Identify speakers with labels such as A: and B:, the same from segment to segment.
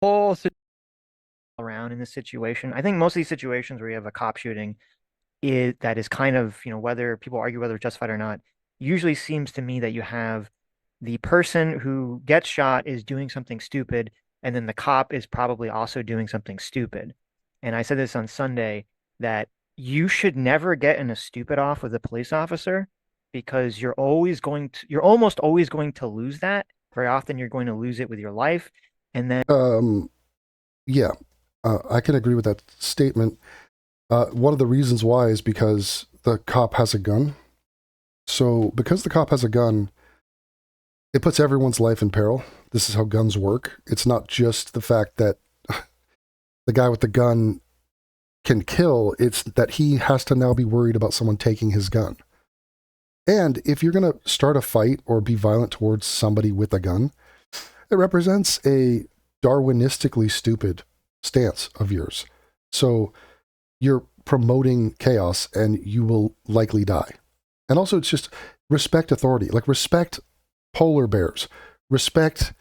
A: whole
B: around in this situation. I think most of these situations where you have a cop shooting that is kind of, whether people argue whether it's justified or not, usually seems to me that you have the person who gets shot is doing something stupid, and then the cop is probably also doing something stupid. And I said this on Sunday that you should never get in a stupid off with a police officer because you're almost always going to lose that. Very often you're going to lose it with your life. And then
C: Um, yeah, I can agree with that statement. One of the reasons why is because the cop has a gun. So, because the cop has a gun, it puts everyone's life in peril. This is how guns work. It's not just the fact that the guy with the gun can kill, it's that he has to now be worried about someone taking his gun. And if you're going to start a fight or be violent towards somebody with a gun, it represents a Darwinistically stupid stance of yours. So you're promoting chaos and you will likely die. And also, it's just respect authority, like respect polar bears, respect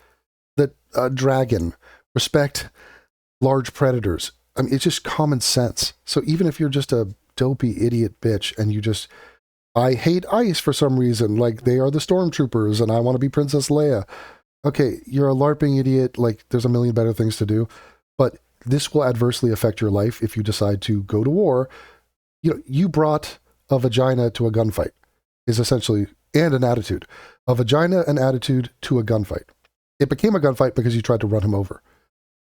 C: the dragon, respect large predators. I mean, it's just common sense. So even if you're just a dopey idiot bitch and I hate ice for some reason, like they are the stormtroopers and I want to be Princess Leia. Okay, you're a LARPing idiot, like there's a million better things to do, but this will adversely affect your life if you decide to go to war. You brought a vagina to a gunfight, is essentially, and an attitude. A vagina and attitude to a gunfight. It became a gunfight because you tried to run him over.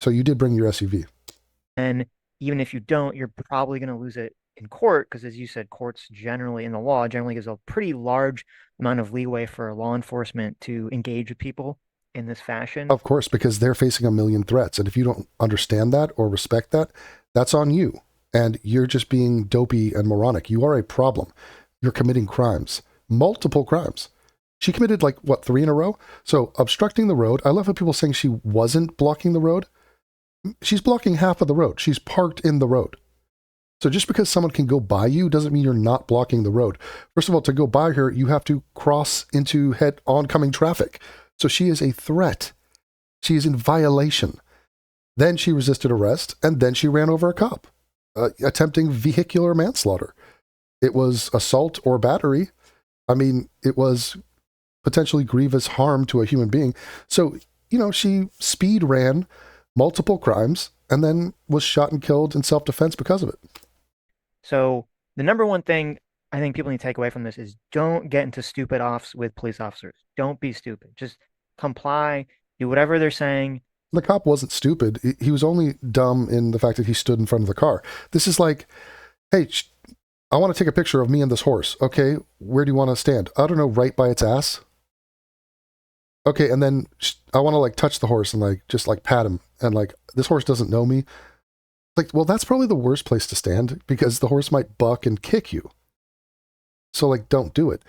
C: So you did bring your SUV.
B: And even if you don't, you're probably going to lose it in court because, as you said, courts generally, in the law, generally gives a pretty large amount of leeway for law enforcement to engage with people in this fashion.
C: Of course, because they're facing a million threats. And if you don't understand that or respect that, that's on you. And you're just being dopey and moronic. You are a problem. You're committing crimes, multiple crimes. She committed like, what, 3 in a row? So obstructing the road. I love how people saying she wasn't blocking the road. She's blocking half of the road. She's parked in the road. So just because someone can go by you doesn't mean you're not blocking the road. First of all, to go by her, you have to cross into head oncoming traffic. So she is a threat. She is in violation. Then she resisted arrest, and then she ran over a cop, attempting vehicular manslaughter. It was assault or battery. I mean, it was potentially grievous harm to a human being. So, she speed ran multiple crimes and then was shot and killed in self-defense because of it.
B: So the number one thing I think people need to take away from this is don't get into stupid offs with police officers. Don't be stupid. Just comply, do whatever they're saying.
C: The cop wasn't stupid. He was only dumb in the fact that he stood in front of the car. This is like, hey, I want to take a picture of me and this horse. Okay, where do you want to stand? I don't know, right by its ass. Okay, and then I want to like touch the horse and like just like pat him. And like, this horse doesn't know me. Like, well, that's probably the worst place to stand because the horse might buck and kick you. So like, don't do it.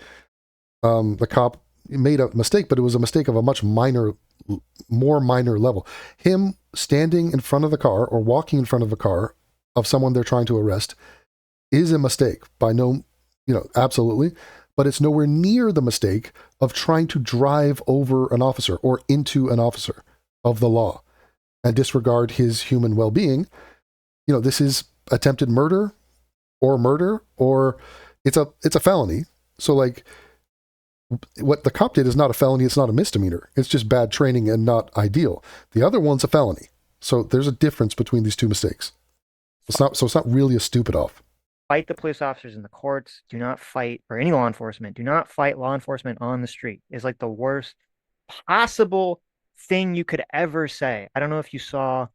C: The cop made a mistake, but it was a mistake of a much more minor level. Him standing in front of the car or walking in front of a car of someone they're trying to arrest is a mistake by no, absolutely. But it's nowhere near the mistake of trying to drive over an officer or into an officer of the law and disregard his human well-being. This is attempted murder, or it's a felony. So like, what the cop did is not a felony. It's not a misdemeanor. It's just bad training and not ideal. The other one's a felony. So there's a difference between these two mistakes. It's not really a stupid off.
B: Fight the police officers in the courts. Do not fight, or any law enforcement. Do not fight law enforcement on the street. It's like the worst possible thing you could ever say. I don't know if you saw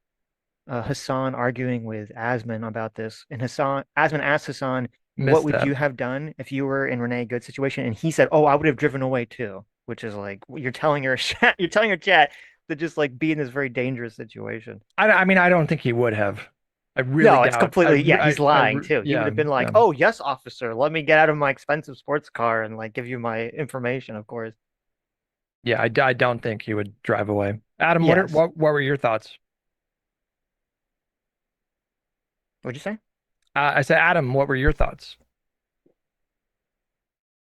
B: Hassan arguing with Asman about this, and Asman asked Hassan, "What
A: missed
B: would
A: that.
B: you have done if you were in Renee Good situation?" And he said, "Oh, I would have driven away too," which is like you're telling your chat, you're telling your chat to just like be in this very dangerous situation.
A: I mean, I don't think he would have. I really
B: No, it's
A: doubt.
B: completely, yeah, he's lying too. He would
A: Yeah,
B: have been like,
A: yeah,
B: "Oh, yes, officer, let me get out of my expensive sports car and like give you my information, of course."
A: yeah. I don't think he would drive away. Adam,
B: Yes.
A: what were your thoughts?
B: What'd you say?
A: I said, Adam, what were your thoughts?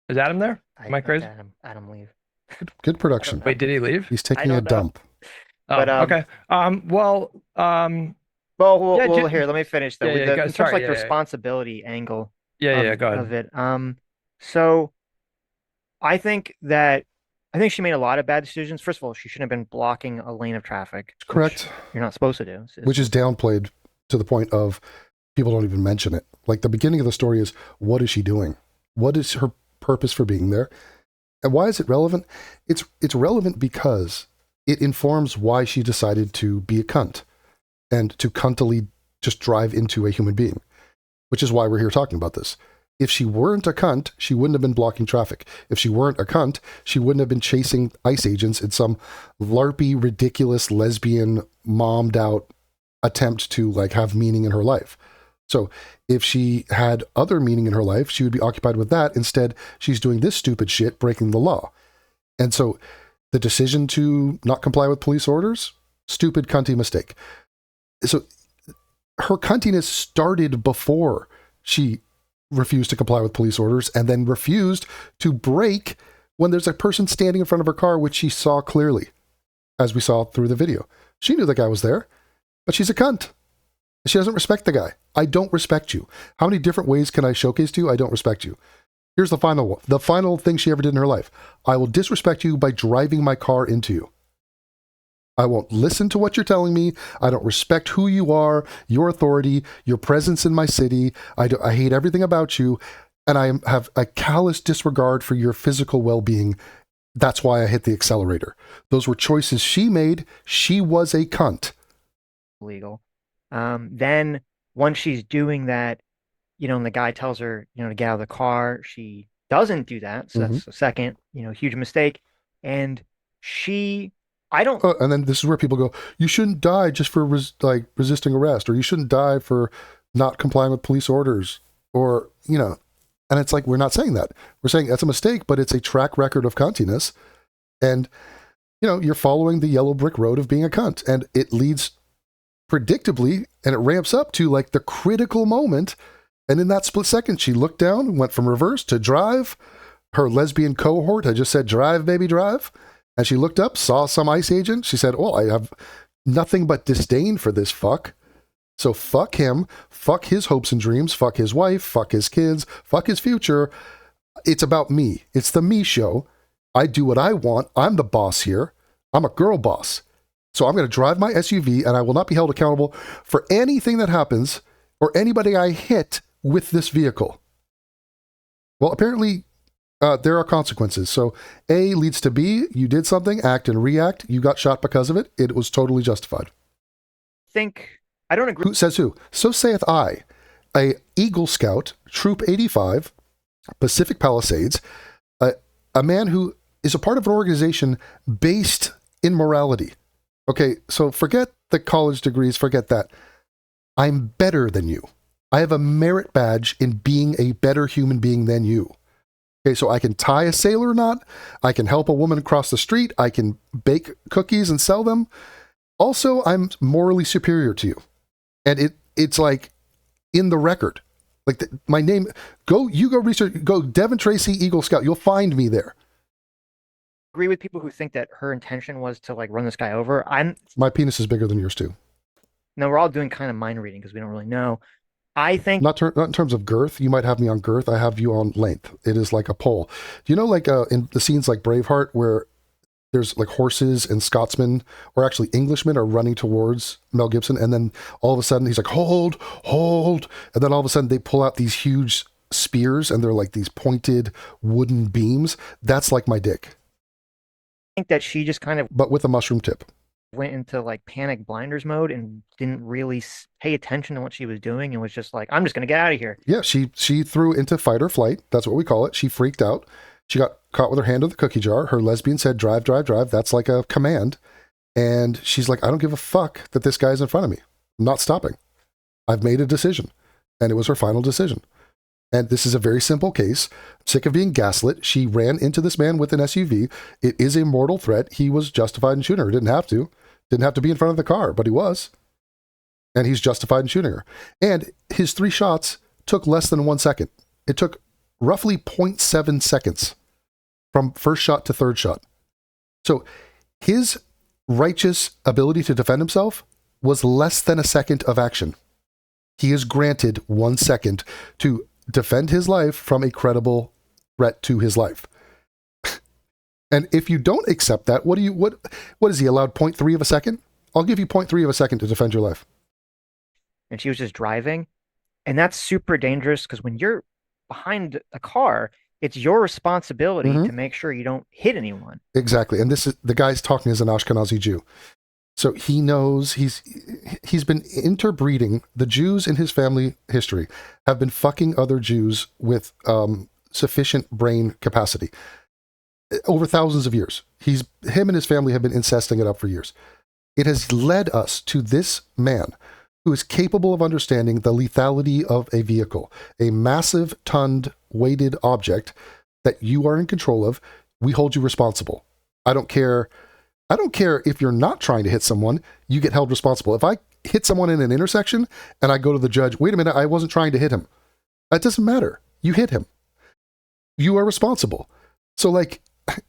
A: Is Adam there? Am I
B: Let
A: crazy?
B: Adam leave.
C: Good
B: I don't
C: production.
B: know.
A: Wait, did he leave?
C: He's
B: I
C: taking a
B: don't know.
C: dump.
B: But
A: Oh, okay.
B: well,
A: Yeah,
B: here, let me finish though.
A: yeah,
B: With
A: yeah.
B: the
A: Go,
B: in terms of
A: sorry,
B: like
A: yeah,
B: the
A: yeah,
B: responsibility angle
A: yeah, yeah. Go
B: of
A: ahead.
B: it, so I think that I think she made a lot of bad decisions. First of all, she shouldn't have been blocking a lane of traffic, which
C: Correct.
B: you're not supposed to do.
C: Which is downplayed to the point of people don't even mention it. Like the beginning of the story is, what is she doing? What is her purpose for being there? And why is it relevant? It's relevant because it informs why she decided to be a cunt and to cuntily just drive into a human being, which is why we're here talking about this. If she weren't a cunt, she wouldn't have been blocking traffic. If she weren't a cunt, she wouldn't have been chasing ICE agents in some LARPy, ridiculous, lesbian, mommed out attempt to like have meaning in her life. So if she had other meaning in her life, she would be occupied with that. Instead, she's doing this stupid shit, breaking the law. And so the decision to not comply with police orders, stupid, cunty mistake. So her cuntiness started before she refused to comply with police orders and then refused to brake when there's a person standing in front of her car, which she saw clearly, as we saw through the video. She knew the guy was there, but she's a cunt. She doesn't respect the guy. I don't respect you. How many different ways can I showcase to you? I don't respect you. Here's the final one. The final thing she ever did in her life. I will disrespect you by driving my car into you. I won't listen to what you're telling me. I don't respect who you are, your authority, your presence in my city. I hate everything about you. And I have a callous disregard for your physical well-being. That's why I hit the accelerator. Those were choices she made. She was a cunt.
B: Legal. Then once she's doing that, and the guy tells her, to get out of the car, she doesn't do that. So that's a second, huge mistake. And I don't.
C: And then this is where people go, you shouldn't die just for resisting arrest, or you shouldn't die for not complying with police orders, or, and it's like, we're not saying that. We're saying that's a mistake, but it's a track record of cuntiness. And, you're following the yellow brick road of being a cunt, and it leads predictably, and it ramps up to like the critical moment. And in that split second, she looked down, went from reverse to drive. Her lesbian cohort had just said, drive, baby, drive. And she looked up, saw some ICE agent. She said, oh, I have nothing but disdain for this fuck. So fuck him, fuck his hopes and dreams, fuck his wife, fuck his kids, fuck his future. It's about me. It's the me show. I do what I want. I'm the boss here. I'm a girl boss. So I'm going to drive my SUV and I will not be held accountable for anything that happens or anybody I hit with this vehicle. Well, apparently there are consequences. So A leads to B. You did something, act and react. You got shot because of it. It was totally justified.
B: I don't agree.
C: Who says who? So saith I, a Eagle Scout, Troop 85, Pacific Palisades, a man who is a part of an organization based in morality. Okay, so forget the college degrees, forget that. I'm better than you. I have a merit badge in being a better human being than you. Okay, so I can tie a sailor knot. I can help a woman cross the street. I can bake cookies and sell them. Also, I'm morally superior to you. And it's like in the record. Like my name, go research, go devontracey Eagle Scout. You'll find me there.
B: Agree with people who think that her intention was to like run this guy over.
C: My penis is bigger than yours too.
B: No, we're all doing kind of mind reading because we don't really know. I think
C: not in terms of girth. You might have me on girth. I have you on length. It is like a pole. Do you know, like in the scenes like Braveheart, where there's like horses and Scotsmen, or actually Englishmen, are running towards Mel Gibson, and then all of a sudden he's like, hold, and then all of a sudden they pull out these huge spears, and they're like these pointed wooden beams. That's like my dick.
B: I think that she just kind of,
C: but with a mushroom tip,
B: went into like panic blinders mode and didn't really pay attention to what she was doing and was just like, I'm just going to get out of here.
C: Yeah, she threw into fight or flight. That's what we call it. She freaked out. She got caught with her hand in the cookie jar. Her lesbian said, drive, drive, drive. That's like a command. And she's like, I don't give a fuck that this guy's in front of me. I'm not stopping. I've made a decision. And it was her final decision. And this is a very simple case. Sick of being gaslit, she ran into this man with an SUV. It is a mortal threat. He was justified in shooting her. Didn't have to. Didn't have to be in front of the car, but he was. And he's justified in shooting her. And his 3 shots took less than 1 second. It took roughly 0.7 seconds from first shot to third shot. So his righteous ability to defend himself was less than a second of action. He is granted 1 second to defend his life from a credible threat to his life. And if you don't accept that, what is he allowed 0.3 of a second? I'll give you 0.3 of a second to defend your life.
B: And she was just driving. And that's super dangerous because when you're behind a car, it's your responsibility to make sure you don't hit anyone.
C: Exactly. And this is the guy's talking as an Ashkenazi Jew. So he knows he's been interbreeding. The Jews in his family history have been fucking other Jews with sufficient brain capacity over thousands of years. Him and his family have been incesting it up for years. It has led us to this man who is capable of understanding the lethality of a vehicle, a massive tonned weighted object that you are in control of. We hold you responsible. I don't care if you're not trying to hit someone, you get held responsible. If I hit someone in an intersection and I go to the judge, wait a minute, I wasn't trying to hit him. That doesn't matter. You hit him. You are responsible. So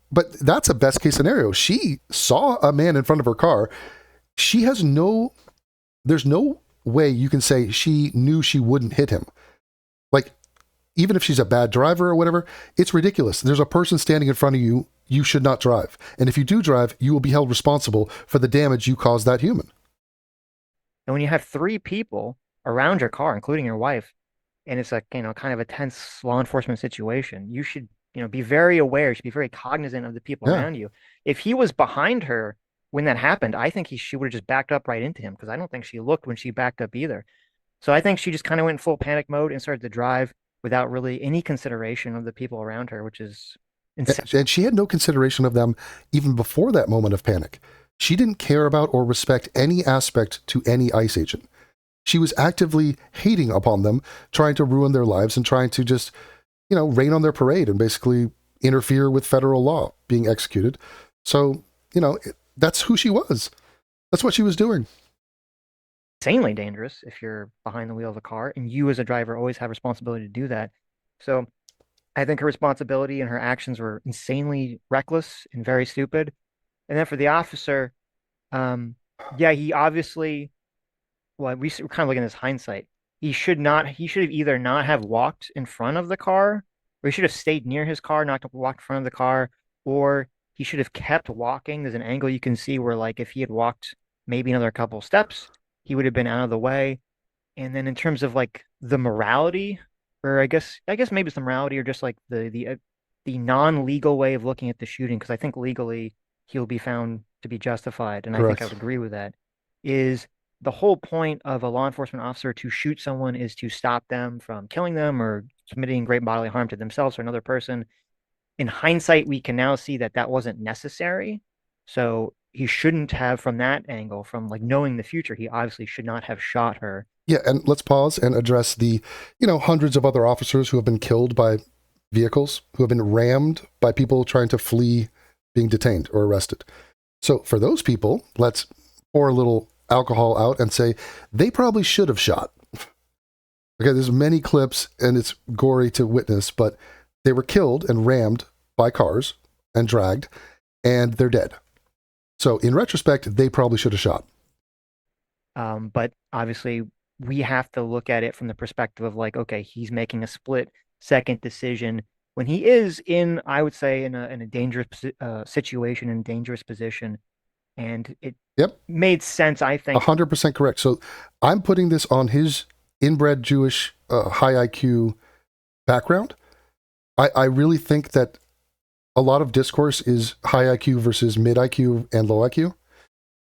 C: but that's a best case scenario. She saw a man in front of her car. There's no way you can say she knew she wouldn't hit him. Even if she's a bad driver or whatever, it's ridiculous. There's a person standing in front of you. You should not drive. And if you do drive, you will be held responsible for the damage you caused that human.
B: And when you have 3 people around your car, including your wife, and it's kind of a tense law enforcement situation, you should, be very aware. You should be very cognizant of the people around you. If he was behind her when that happened, I think she would have just backed up right into him because I don't think she looked when she backed up either. So I think she just kind of went in full panic mode and started to drive without really any consideration of the people around her, which is insane.
C: And she had no consideration of them even before that moment of panic. She didn't care about or respect any aspect to any ICE agent. She was actively hating upon them, trying to ruin their lives and trying to just, rain on their parade and basically interfere with federal law being executed. So, that's who she was. That's what she was doing.
B: Insanely dangerous if you're behind the wheel of a car, and you as a driver always have responsibility to do that. So I think her responsibility and her actions were insanely reckless and very stupid. And then for the officer, he obviously, we're kind of looking at this hindsight. He should have either not have walked in front of the car, or he should have stayed near his car, not walked in front of the car, or he should have kept walking. There's an angle you can see where if he had walked maybe another couple steps, he would have been out of the way. And then in terms of the morality, or I guess maybe it's the morality or just the non-legal way of looking at the shooting, because I think legally he'll be found to be justified, and
C: Correct.
B: I think I would agree with that, is the whole point of a law enforcement officer to shoot someone is to stop them from killing them or committing great bodily harm to themselves or another person. In hindsight, we can now see that wasn't necessary. So he shouldn't have, from that angle, from knowing the future, he obviously should not have shot her.
C: Yeah, and let's pause and address the, hundreds of other officers who have been killed by vehicles, who have been rammed by people trying to flee being detained or arrested. So for those people, let's pour a little alcohol out and say they probably should have shot. Okay, there's many clips and it's gory to witness, but they were killed and rammed by cars and dragged, and they're dead. So in retrospect, they probably should have shot.
B: But obviously, we have to look at it from the perspective of okay, he's making a split-second decision when he is in, I would say, in a dangerous situation, in a dangerous position, and it made sense. I think
C: 100% correct. So I'm putting this on his inbred Jewish high IQ background. I really think that a lot of discourse is high IQ versus mid IQ and low IQ,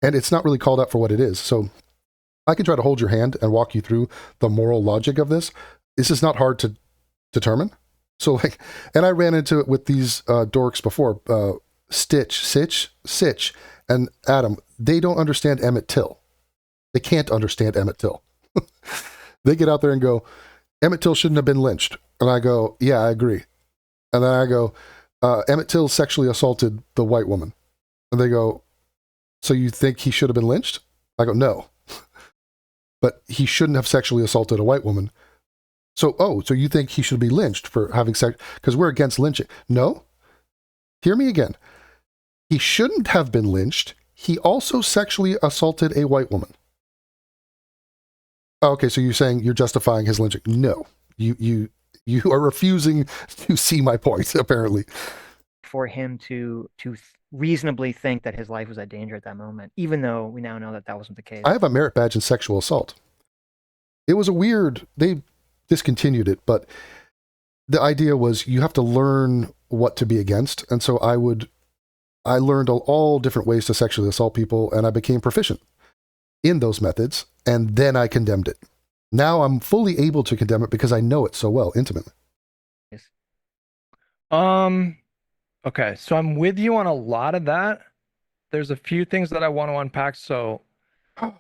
C: and it's not really called out for what it is. So I can try to hold your hand and walk you through the moral logic of this. This is not hard to determine. So and I ran into it with these dorks before, Stitch, Sitch, and Adam. They don't understand Emmett Till. They can't understand Emmett Till. They get out there and go, Emmett Till shouldn't have been lynched. And I go, yeah, I agree. And then I go, Emmett Till sexually assaulted the white woman. And they go, so you think he should have been lynched? I go, no. But he shouldn't have sexually assaulted a white woman. So you think he should be lynched for having sex? Because we're against lynching. No. Hear me again. He shouldn't have been lynched. He also sexually assaulted a white woman. Okay, so you're saying you're justifying his lynching? No, you are refusing to see my point. Apparently,
B: For him to reasonably think that his life was at danger at that moment, even though we now know that that wasn't the case.
C: I have a merit badge in sexual assault. It was a weird. They discontinued it, but the idea was you have to learn what to be against, and so I learned all different ways to sexually assault people, and I became proficient in those methods, and then I condemned it. Now I'm fully able to condemn it because I know it so well, intimately.
A: Okay, so I'm with you on a lot of that. There's a few things that I want to unpack, so I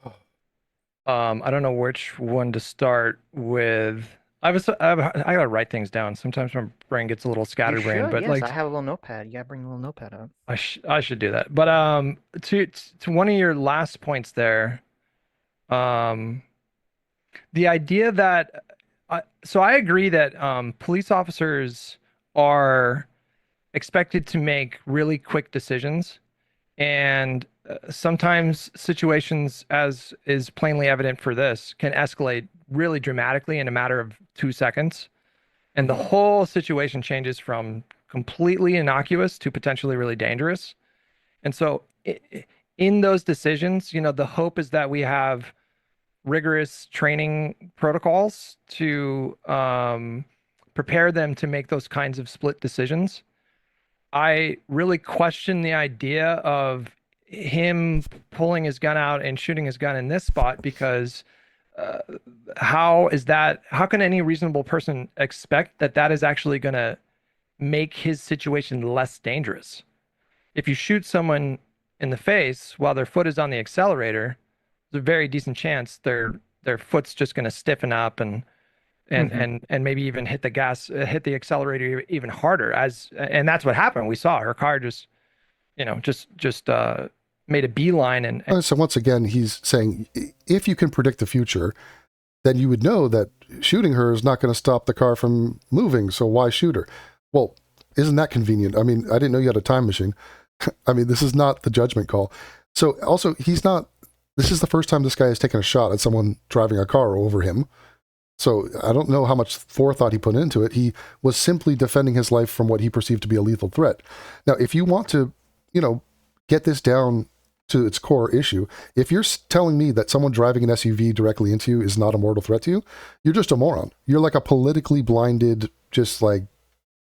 A: don't know which one to start with. I gotta write things down. Sometimes my brain gets a little
B: You
A: scatterbrained,
B: should,
A: but
B: yes. I
A: like
B: have a little notepad. You gotta bring a little notepad out.
A: I should do that. But to one of your last points there, um the idea that so I agree that police officers are expected to make really quick decisions, and sometimes situations, as is plainly evident for this, can escalate really dramatically in a matter of 2 seconds, and the whole situation changes from completely innocuous to potentially really dangerous. And so in those decisions, the hope is that we have rigorous training protocols to prepare them to make those kinds of split decisions. I really question the idea of him pulling his gun out and shooting his gun in this spot because uh, how can any reasonable person expect that that is actually going to make his situation less dangerous? If you shoot someone in the face while their foot is on the accelerator, there's a very decent chance their foot's just going to stiffen up and maybe even hit the gas, hit the accelerator even harder. And that's what happened. We saw her car just made a beeline and
C: So once again, he's saying if you can predict the future, then you would know that shooting her is not going to stop the car from moving. So why shoot her? Well, isn't that convenient? I mean, I didn't know you had a time machine. I mean, this is not the judgment call. So also, this is the first time this guy has taken a shot at someone driving a car over him. So I don't know how much forethought he put into it. He was simply defending his life from what he perceived to be a lethal threat. Now, if you want to, get this down to its core issue, if you're telling me that someone driving an SUV directly into you is not a mortal threat to you, you're just a moron. You're like a politically blinded, just like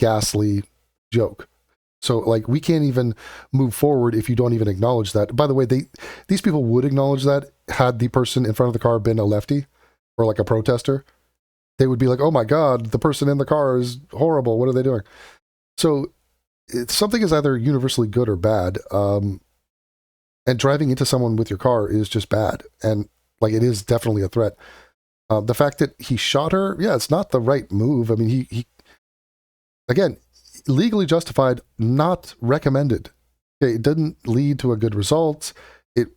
C: ghastly joke. So like we can't even move forward if you don't even acknowledge that. By the way, these people would acknowledge that had the person in front of the car been a lefty or like a protester. They would be like, oh my God, the person in the car is horrible. What are they doing? So something is either universally good or bad. And driving into someone with your car is just bad. And like, it is definitely a threat. The fact that he shot her, yeah, it's not the right move. I mean, he again, legally justified, not recommended. Okay, it didn't lead to a good result. It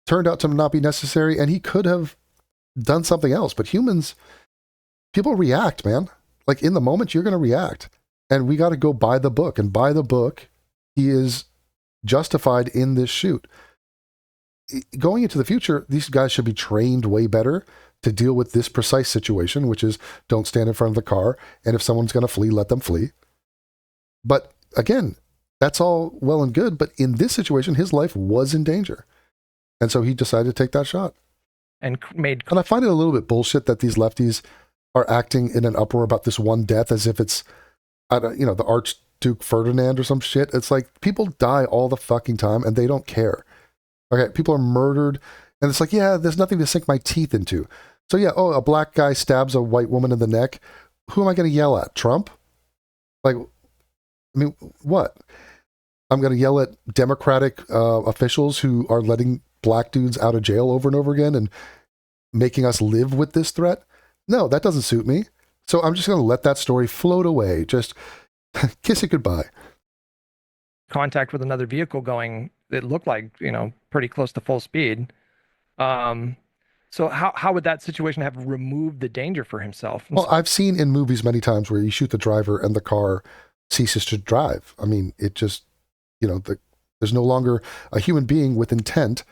C: turned out to not be necessary, and he could have done something else. But people react, man. Like in the moment, you're going to react. And we got to go by the book. And by the book, he is justified in this shoot. Going into the future, these guys should be trained way better to deal with this precise situation, which is don't stand in front of the car. And if someone's going to flee, let them flee. But again, that's all well and good. But in this situation, his life was in danger. And so he decided to take that shot.
A: And
C: I find it a little bit bullshit that these lefties are acting in an uproar about this one death as if it's, the Archduke Ferdinand or some shit. It's like people die all the fucking time and they don't care. Okay, people are murdered and it's like, yeah, there's nothing to sink my teeth into. So yeah, a black guy stabs a white woman in the neck. Who am I going to yell at? Trump? Like, I mean, what? I'm going to yell at Democratic officials who are letting black dudes out of jail over and over again and making us live with this threat? No, that doesn't suit me. So I'm just going to let that story float away. Just kiss it goodbye.
A: Contact with another vehicle going, it looked like, pretty close to full speed. So how would that situation have removed the danger for himself?
C: Well, I've seen in movies many times where you shoot the driver and the car ceases to drive. I mean, it just, There's no longer a human being with intent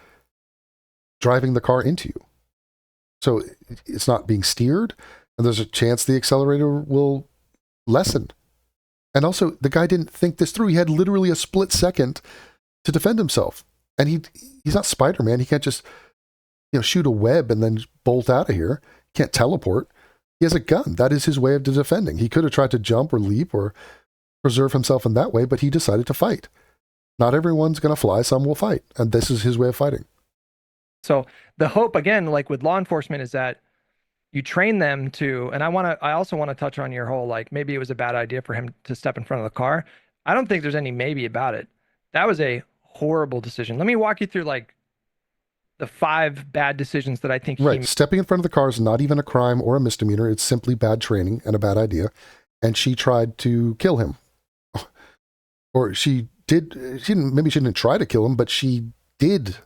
C: driving the car into you. So it's not being steered, and there's a chance the accelerator will lessen. And also, the guy didn't think this through. He had literally a split second to defend himself. And he's not Spider-Man. He can't just, shoot a web and then bolt out of here. He can't teleport. He has a gun. That is his way of defending. He could have tried to jump or leap or preserve himself in that way, but he decided to fight. Not everyone's going to fly. Some will fight. And this is his way of fighting.
A: So the hope, again, like with law enforcement, is that you train them to, and I also want to touch on your whole, like, maybe it was a bad idea for him to step in front of the car. I don't think there's any maybe about it. That was a horrible decision. Let me walk you through like the 5 bad decisions that I think he
C: Right. Stepping in front of the car is not even a crime or a misdemeanor. It's simply bad training and a bad idea. And she tried to kill him. Or she didn't, maybe she didn't try to kill him, but she did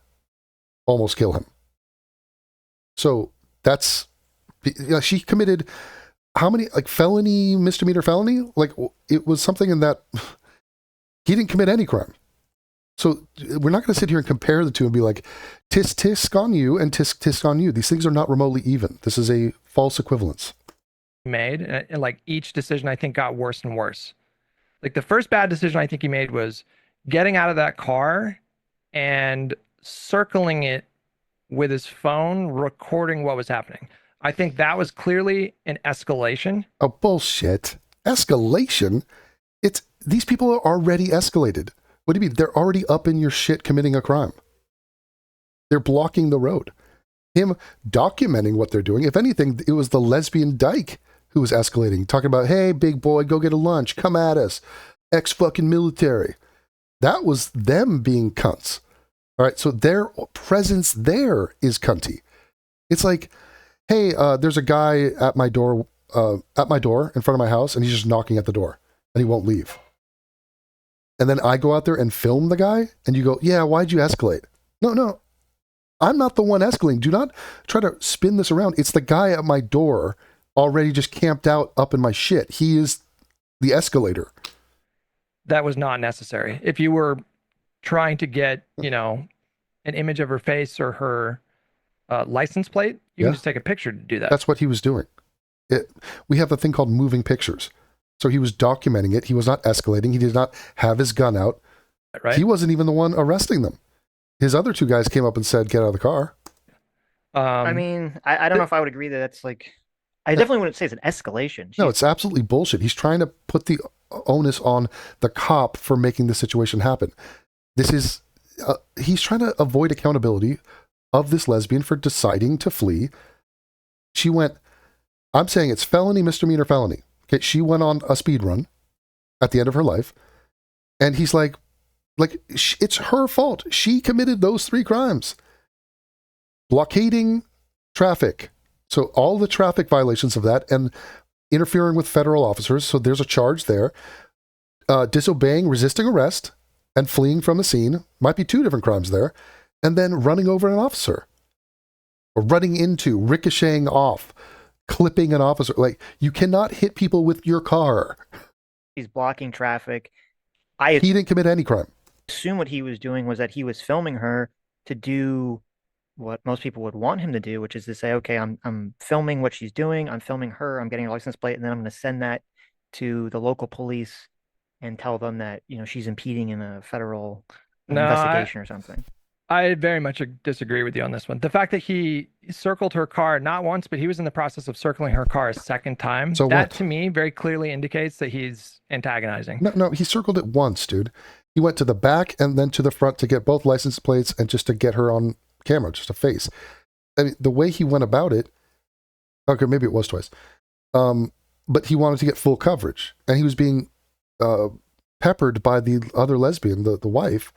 C: almost kill him. So that's, she committed how many, like, felony, misdemeanor, felony? Like, it was something in that he didn't commit any crime. So we're not going to sit here and compare the two and be like, tisk tisk on you and tisk tisk on you. These things are not remotely even. This is a false equivalence.
A: made, and like each decision I think got worse and worse. Like the first bad decision I think he made was getting out of that car and circling it with his phone, recording what was happening. I think that was clearly an escalation.
C: Oh, bullshit. Escalation? These people are already escalated. What do you mean? They're already up in your shit committing a crime. They're blocking the road. Him documenting what they're doing. If anything, it was the lesbian dyke who was escalating, talking about, hey, big boy, go get a lunch. Come at us. Ex-fucking military. That was them being cunts. All right, so their presence there is cunty. It's like, hey, there's a guy at my door in front of my house, and he's just knocking at the door, and he won't leave. And then I go out there and film the guy, and you go, yeah, why'd you escalate? No, I'm not the one escalating. Do not try to spin this around. It's the guy at my door already just camped out up in my shit. He is the escalator.
A: That was not necessary. If you were trying to get, an image of her face or her license plate, you can just take a picture to do that.
C: That's what he was doing. We have a thing called moving pictures. So he was documenting it. He was not escalating. He did not have his gun out.
A: Right.
C: He wasn't even the one arresting them. His other 2 guys came up and said, get out of the car.
B: I mean, I don't know if I would agree that that's like, I definitely wouldn't say it's an escalation.
C: No, it's absolutely bullshit. He's trying to put the onus on the cop for making the situation happen. This is, he's trying to avoid accountability of this lesbian for deciding to flee. She went, I'm saying it's felony, misdemeanor, felony. Okay, she went on a speed run at the end of her life. And he's like, it's her fault. She committed those 3 crimes. Blockading traffic. So all the traffic violations of that and interfering with federal officers. So there's a charge there. Disobeying, resisting arrest, and fleeing from the scene. Might be 2 different crimes there. And then running over an officer. Or running into, ricocheting off, clipping an officer. Like, you cannot hit people with your car.
B: He's blocking traffic.
C: He didn't commit any crime.
B: Assume what he was doing was that he was filming her to do what most people would want him to do, which is to say, okay, I'm filming what she's doing, I'm filming her, I'm getting her license plate, and then I'm going to send that to the local police and tell them that, she's impeding in a federal investigation or something.
A: I very much disagree with you on this one. The fact that he circled her car not once, but he was in the process of circling her car a second time.
C: So
A: that to me very clearly indicates that he's antagonizing.
C: No, he circled it once, dude. He went to the back and then to the front to get both license plates and just to get her on camera, just a face. I mean, the way he went about it, okay, maybe it was twice, but he wanted to get full coverage, and he was being peppered by the other lesbian, the wife,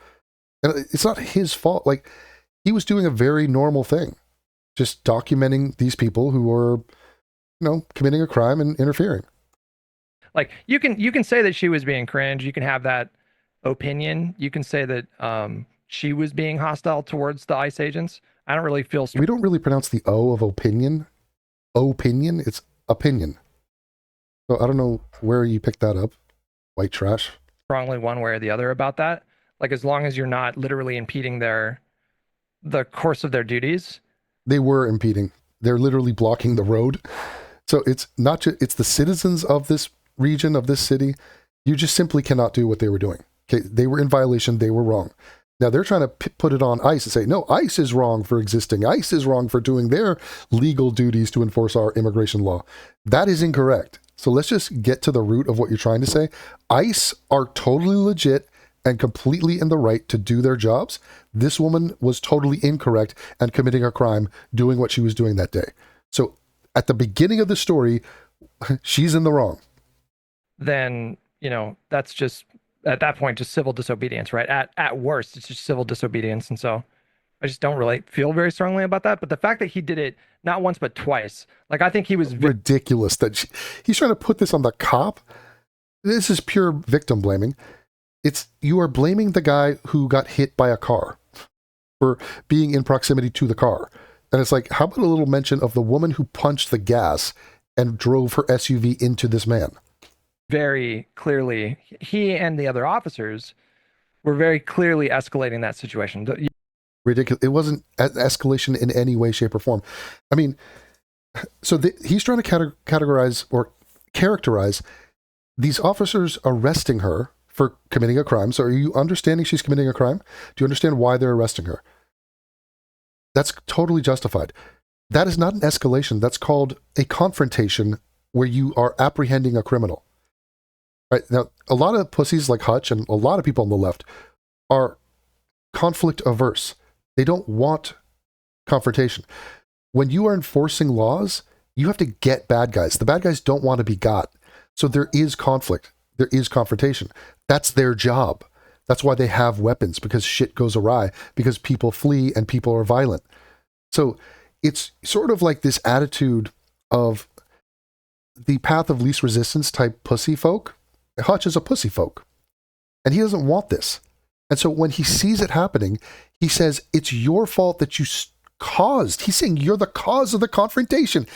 C: and it's not his fault. Like, he was doing a very normal thing, just documenting these people who were, committing a crime and interfering.
A: Like, you can say that she was being cringe. You can have that opinion. You can say that she was being hostile towards the ICE agents. I don't really feel...
C: We don't really pronounce the O of opinion. Opinion, it's opinion. So I don't know where you picked that up. White trash.
A: Strongly one way or the other about that. Like as long as you're not literally impeding the course of their duties.
C: They were impeding. They're literally blocking the road. So it's not just, it's the citizens of this region, of this city. You just simply cannot do what they were doing. Okay, they were in violation. They were wrong. Now they're trying to put it on ICE and say, no, ICE is wrong for existing. ICE is wrong for doing their legal duties to enforce our immigration law. That is incorrect. So let's just get to the root of what you're trying to say. ICE are totally legit and completely in the right to do their jobs. This woman was totally incorrect and committing a crime doing what she was doing that day. So at the beginning of the story, she's in the wrong.
A: Then, that's just at that point just civil disobedience, right? At worst, it's just civil disobedience. And so I just don't really feel very strongly about that. But the fact that he did it not once but twice, like I think he was
C: ridiculous that he's trying to put this on the cop. This is pure victim blaming. You are blaming the guy who got hit by a car for being in proximity to the car. And it's like, how about a little mention of the woman who punched the gas and drove her SUV into this man?
A: Very clearly, he and the other officers were very clearly escalating that situation.
C: Ridiculous. It wasn't escalation in any way, shape, or form. I mean, so he's trying to categorize or characterize these officers arresting her for committing a crime. So are you understanding she's committing a crime? Do you understand why they're arresting her? That's totally justified. That is not an escalation. That's called a confrontation where you are apprehending a criminal. Right? Now, a lot of pussies like Hutch and a lot of people on the left are conflict averse. They don't want confrontation. When you are enforcing laws, you have to get bad guys. The bad guys don't want to be got. So there is conflict. There is confrontation. That's their job. That's why they have weapons, because shit goes awry, because people flee and people are violent. So it's sort of like this attitude of the path of least resistance type pussy folk. Hutch is a pussy folk, and he doesn't want this. And so when he sees it happening, he says, it's your fault that you caused. He's saying you're the cause of the confrontation.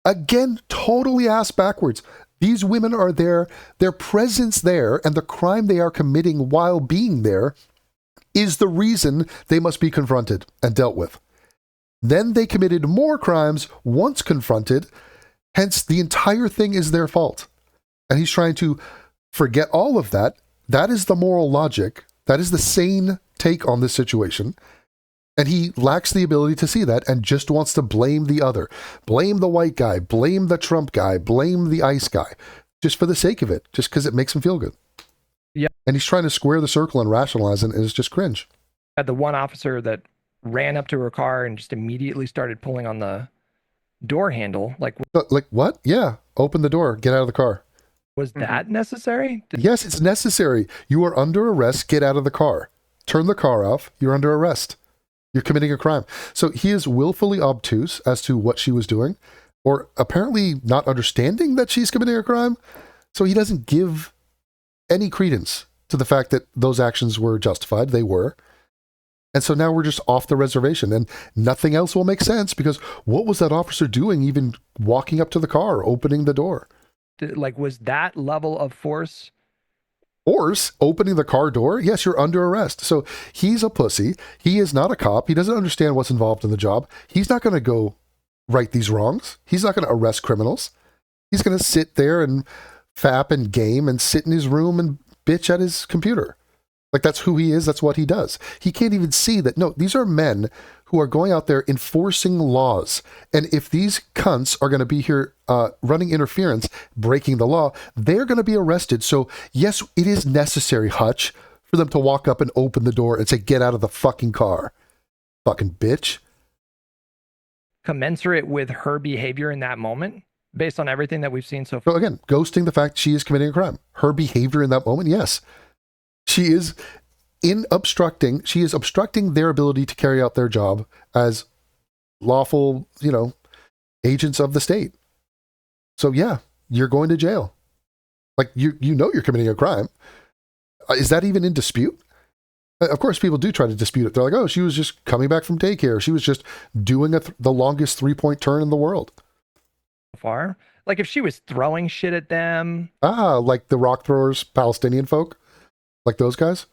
C: Again, totally ass backwards. These women are there, their presence there, and the crime they are committing while being there is the reason they must be confronted and dealt with. Then they committed more crimes once confronted, hence the entire thing is their fault. And he's trying to forget all of that. That is the moral logic. That is the sane take on this situation. And he lacks the ability to see that and just wants to blame the other. Blame the white guy, blame the Trump guy, blame the ICE guy, just for the sake of it, just because it makes him feel good.
A: Yeah.
C: And he's trying to square the circle and rationalize it, and it's just cringe.
A: Had the one officer that ran up to her car and just immediately started pulling on the door handle. Like
C: what? Yeah. Open the door. Get out of the car.
A: Was that necessary?
C: Yes, it's necessary. You are under arrest. Get out of the car. Turn the car off. You're under arrest. You're committing a crime. So he is willfully obtuse as to what she was doing, or apparently not understanding that she's committing a crime. So he doesn't give any credence to the fact that those actions were justified. They were. And so now we're just off the reservation, and nothing else will make sense, because what was that officer doing even walking up to the car, opening the door?
A: Like, was that level of force?
C: Force opening the car door? Yes, you're under arrest. So he's a pussy. He is not a cop. He doesn't understand what's involved in the job. He's not going to go right these wrongs. He's not going to arrest criminals. He's going to sit there and fap and game and sit in his room and bitch at his computer. Like, that's who he is. That's what he does. He can't even see that. No, these are men who are going out there enforcing laws. And if these cunts are going to be here running interference, breaking the law, they're going to be arrested. So yes, it is necessary, Hutch, for them to walk up and open the door and say, get out of the fucking car. Fucking bitch.
A: Commensurate with her behavior in that moment, based on everything that we've seen so far.
C: So again, ghosting the fact she is committing a crime. Her behavior in that moment, yes. She is obstructing their ability to carry out their job as lawful, agents of the state. So yeah, you're going to jail. Like, you know you're committing a crime. Is that even in dispute? Of course, people do try to dispute it. They're like, oh, she was just coming back from daycare. She was just doing the longest 3-point turn in the world.
A: Far. Like, if she was throwing shit at them.
C: Like the rock throwers, Palestinian folk. Like those guys.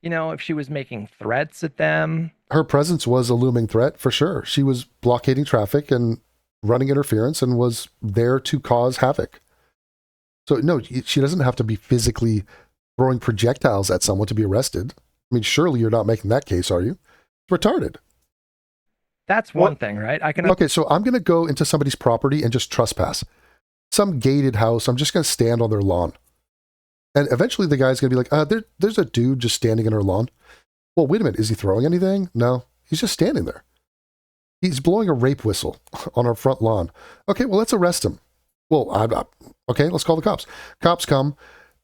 A: you know, if she was making threats at them.
C: Her presence was a looming threat for sure. She was blockading traffic and running interference and was there to cause havoc. So no, she doesn't have to be physically throwing projectiles at someone to be arrested. I mean, surely you're not making that case, are you? It's retarded.
A: That's one thing, right? I can.
C: Okay, so I'm going to go into somebody's property and just trespass. Some gated house. I'm just going to stand on their lawn. And eventually the guy's going to be like, there's a dude just standing in her lawn. Well, wait a minute. Is he throwing anything? No, he's just standing there. He's blowing a rape whistle on our front lawn. Okay, well, let's arrest him. Well, okay, let's call the cops. Cops come.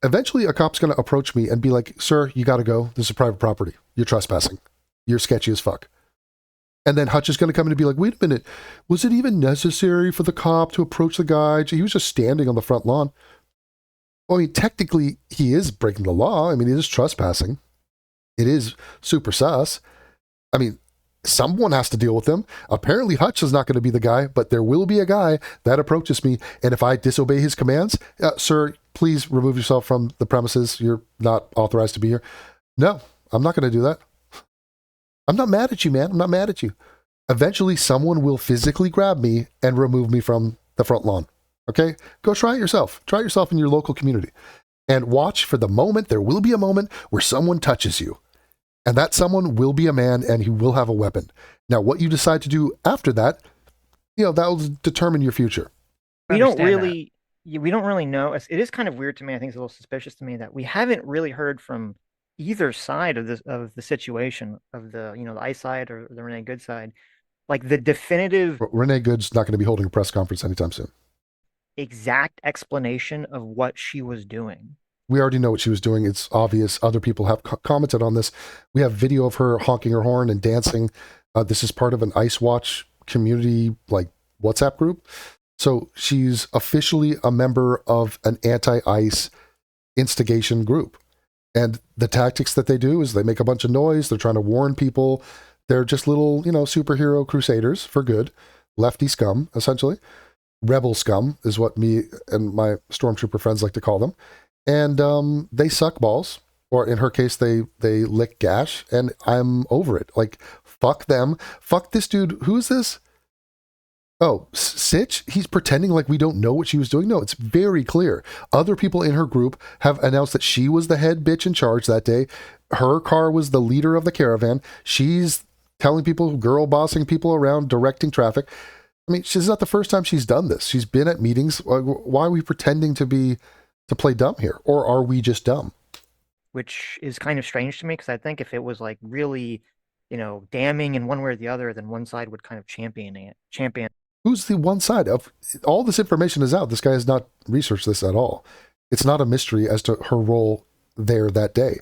C: Eventually, a cop's going to approach me and be like, sir, you got to go. This is private property. You're trespassing. You're sketchy as fuck. And then Hutch is going to come in and be like, wait a minute. Was it even necessary for the cop to approach the guy? He was just standing on the front lawn. Well, I mean, technically, he is breaking the law. I mean, he is trespassing. It is super sus. I mean, someone has to deal with him. Apparently, Hutch is not going to be the guy, but there will be a guy that approaches me. And if I disobey his commands, sir, please remove yourself from the premises. You're not authorized to be here. No, I'm not going to do that. I'm not mad at you, man. I'm not mad at you. Eventually, someone will physically grab me and remove me from the front lawn. Okay? Go try it yourself. Try it yourself in your local community. And watch for the moment. There will be a moment where someone touches you. And that someone will be a man and he will have a weapon. Now, what you decide to do after that, that will determine your future.
B: We don't really know. It is kind of weird to me. I think it's a little suspicious to me that we haven't really heard from either side of the situation, of the the ICE side or the Renee Good side, like the definitive
C: Renee Good's not going to be holding a press conference anytime soon.
B: Exact explanation of what she was doing.
C: We already know what she was doing. It's obvious. Other people have commented on this. We have video of her honking her horn and dancing. This is part of an ICE Watch community, like WhatsApp group. So she's officially a member of an anti-ICE instigation group. And the tactics that they do is they make a bunch of noise. They're trying to warn people. They're just little, superhero crusaders for good. Lefty scum, essentially. Rebel scum is what me and my stormtrooper friends like to call them. And they suck balls, or in her case, they lick gash, and I'm over it. Like, fuck them. Fuck this dude. Who's this? Oh, Sitch? He's pretending like we don't know what she was doing. No, it's very clear. Other people in her group have announced that she was the head bitch in charge that day. Her car was the leader of the caravan. She's telling people, girl bossing people around, directing traffic. I mean, this is not the first time she's done this. She's been at meetings. Why are we pretending to play dumb here? Or are we just dumb?
B: Which is kind of strange to me, because I think if it was like really, damning in one way or the other, then one side would kind of champion.
C: Who's the one side of all this information is out? This guy has not researched this at all. It's not a mystery as to her role there that day.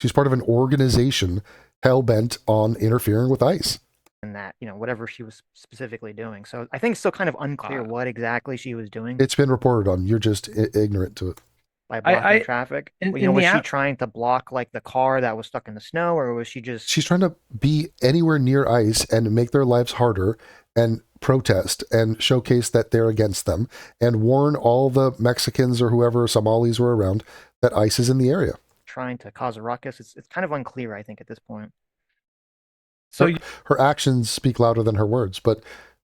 C: She's part of an organization hell-bent on interfering with ICE.
B: And that, whatever she was specifically doing. So I think it's still kind of unclear what exactly she was doing.
C: It's been reported on. You're just ignorant to it.
B: By blocking traffic. Was she trying to block like the car that was stuck in the snow, or was she just...
C: She's trying to be anywhere near ICE and make their lives harder and protest and showcase that they're against them and warn all the Mexicans or whoever, Somalis were around, that ICE is in the area.
B: Trying to cause a ruckus. It's kind of unclear, I think, at this point.
C: So her actions speak louder than her words, but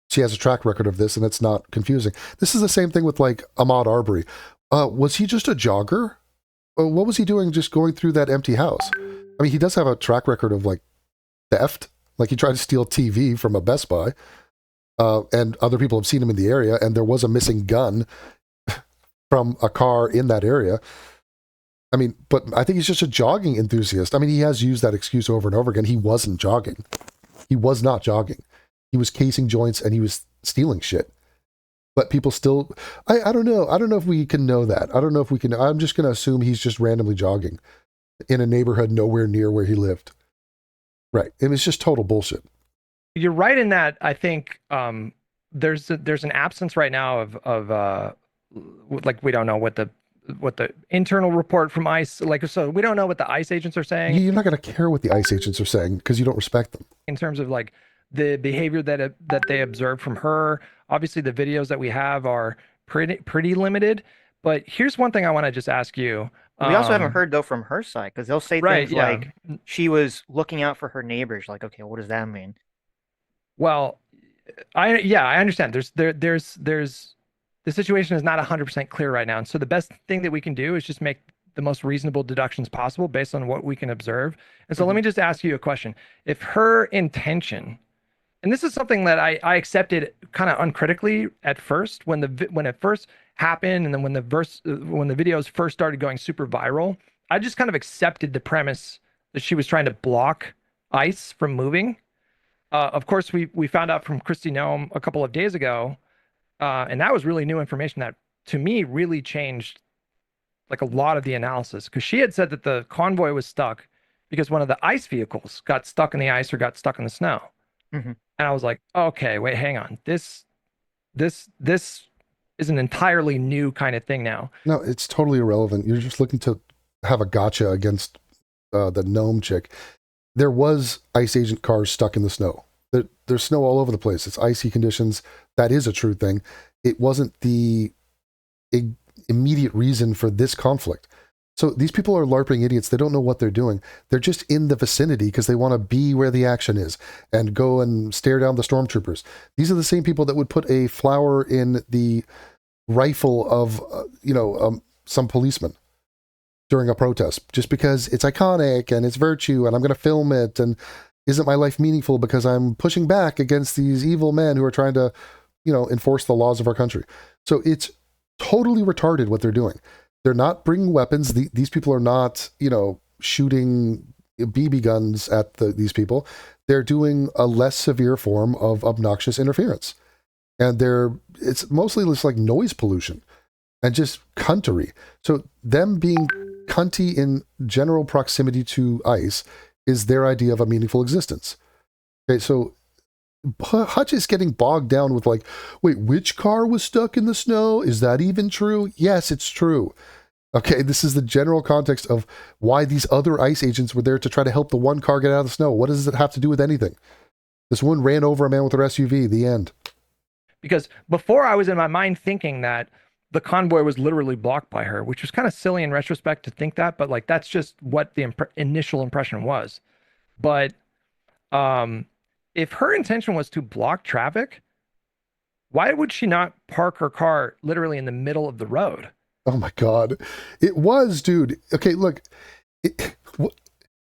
C: she has a track record of this, and it's not confusing. This is the same thing with like Ahmaud Arbery. Was he just a jogger? What was he doing just going through that empty house? I mean, he does have a track record of like theft. Like he tried to steal TV from a Best Buy, and other people have seen him in the area, and there was a missing gun from a car in that area. I mean, but I think he's just a jogging enthusiast. I mean, he has used that excuse over and over again. He wasn't jogging. He was not jogging. He was casing joints and he was stealing shit. But people still, I don't know. I don't know if we can know that. I don't know if we can. I'm just going to assume he's just randomly jogging in a neighborhood nowhere near where he lived. Right. It was just total bullshit.
A: You're right in that. I think there's an absence right now of like, we don't know what the internal report from ICE, like, so we don't know what the ICE agents are saying.
C: You're not going to care what the ICE agents are saying because you don't respect them.
A: In terms of like the behavior that they observed from her. Obviously the videos that we have are pretty limited, but here's one thing I want to just ask you.
B: We also haven't
A: Um,
B: heard though from her side because they'll say
A: right,
B: things
A: yeah.
B: like she was looking out for her neighbors. Like, okay, what does that mean?
A: Well, I understand. There's the situation is not 100% clear right now. And so the best thing that we can do is just make the most reasonable deductions possible based on what we can observe. And so let
B: Hmm.
A: me just ask you a question. If her intention, and this is something that I accepted kind of uncritically at first when it first happened, and then when the videos first started going super viral, I just kind of accepted the premise that she was trying to block ICE from moving. Of course, we found out from Christy Nome a couple of days ago, and that was really new information that to me really changed like a lot of the analysis because she had said that the convoy was stuck because one of the ICE vehicles got stuck in the ice or got stuck in the snow.
B: Hmm.
A: And I was like, okay, wait, hang on. This is an entirely new kind of thing now.
C: No, it's totally irrelevant. You're just looking to have a gotcha against the gnome chick. There was ice agent cars stuck in the snow. There's snow all over the place. It's icy conditions. That is a true thing. It wasn't the immediate reason for this conflict. So these people are LARPing idiots. They don't know what they're doing. They're just in the vicinity because they want to be where the action is and go and stare down the stormtroopers. These are the same people that would put a flower in the rifle of, some policeman during a protest just because it's iconic and it's virtue and I'm going to film it. And isn't my life meaningful because I'm pushing back against these evil men who are trying to, enforce the laws of our country. So it's totally retarded what they're doing. They're not bringing weapons. These people are not, shooting BB guns at these people. They're doing a less severe form of obnoxious interference. And it's mostly just like noise pollution and just cuntery. So them being cunty in general proximity to ice is their idea of a meaningful existence. Okay, so Hutch is getting bogged down with like, wait, which car was stuck in the snow? Is that even true? Yes, it's true. Okay, this is the general context of why these other ICE agents were there to try to help the one car get out of the snow. What does it have to do with anything? This woman ran over a man with her SUV. The end.
A: Because before I was in my mind thinking that the convoy was literally blocked by her, which was kind of silly in retrospect to think that, but like that's just what the initial impression was. But um, if her intention was to block traffic, why would she not park her car literally in the middle of the road?
C: Oh my God. It was, dude. Okay, look, it,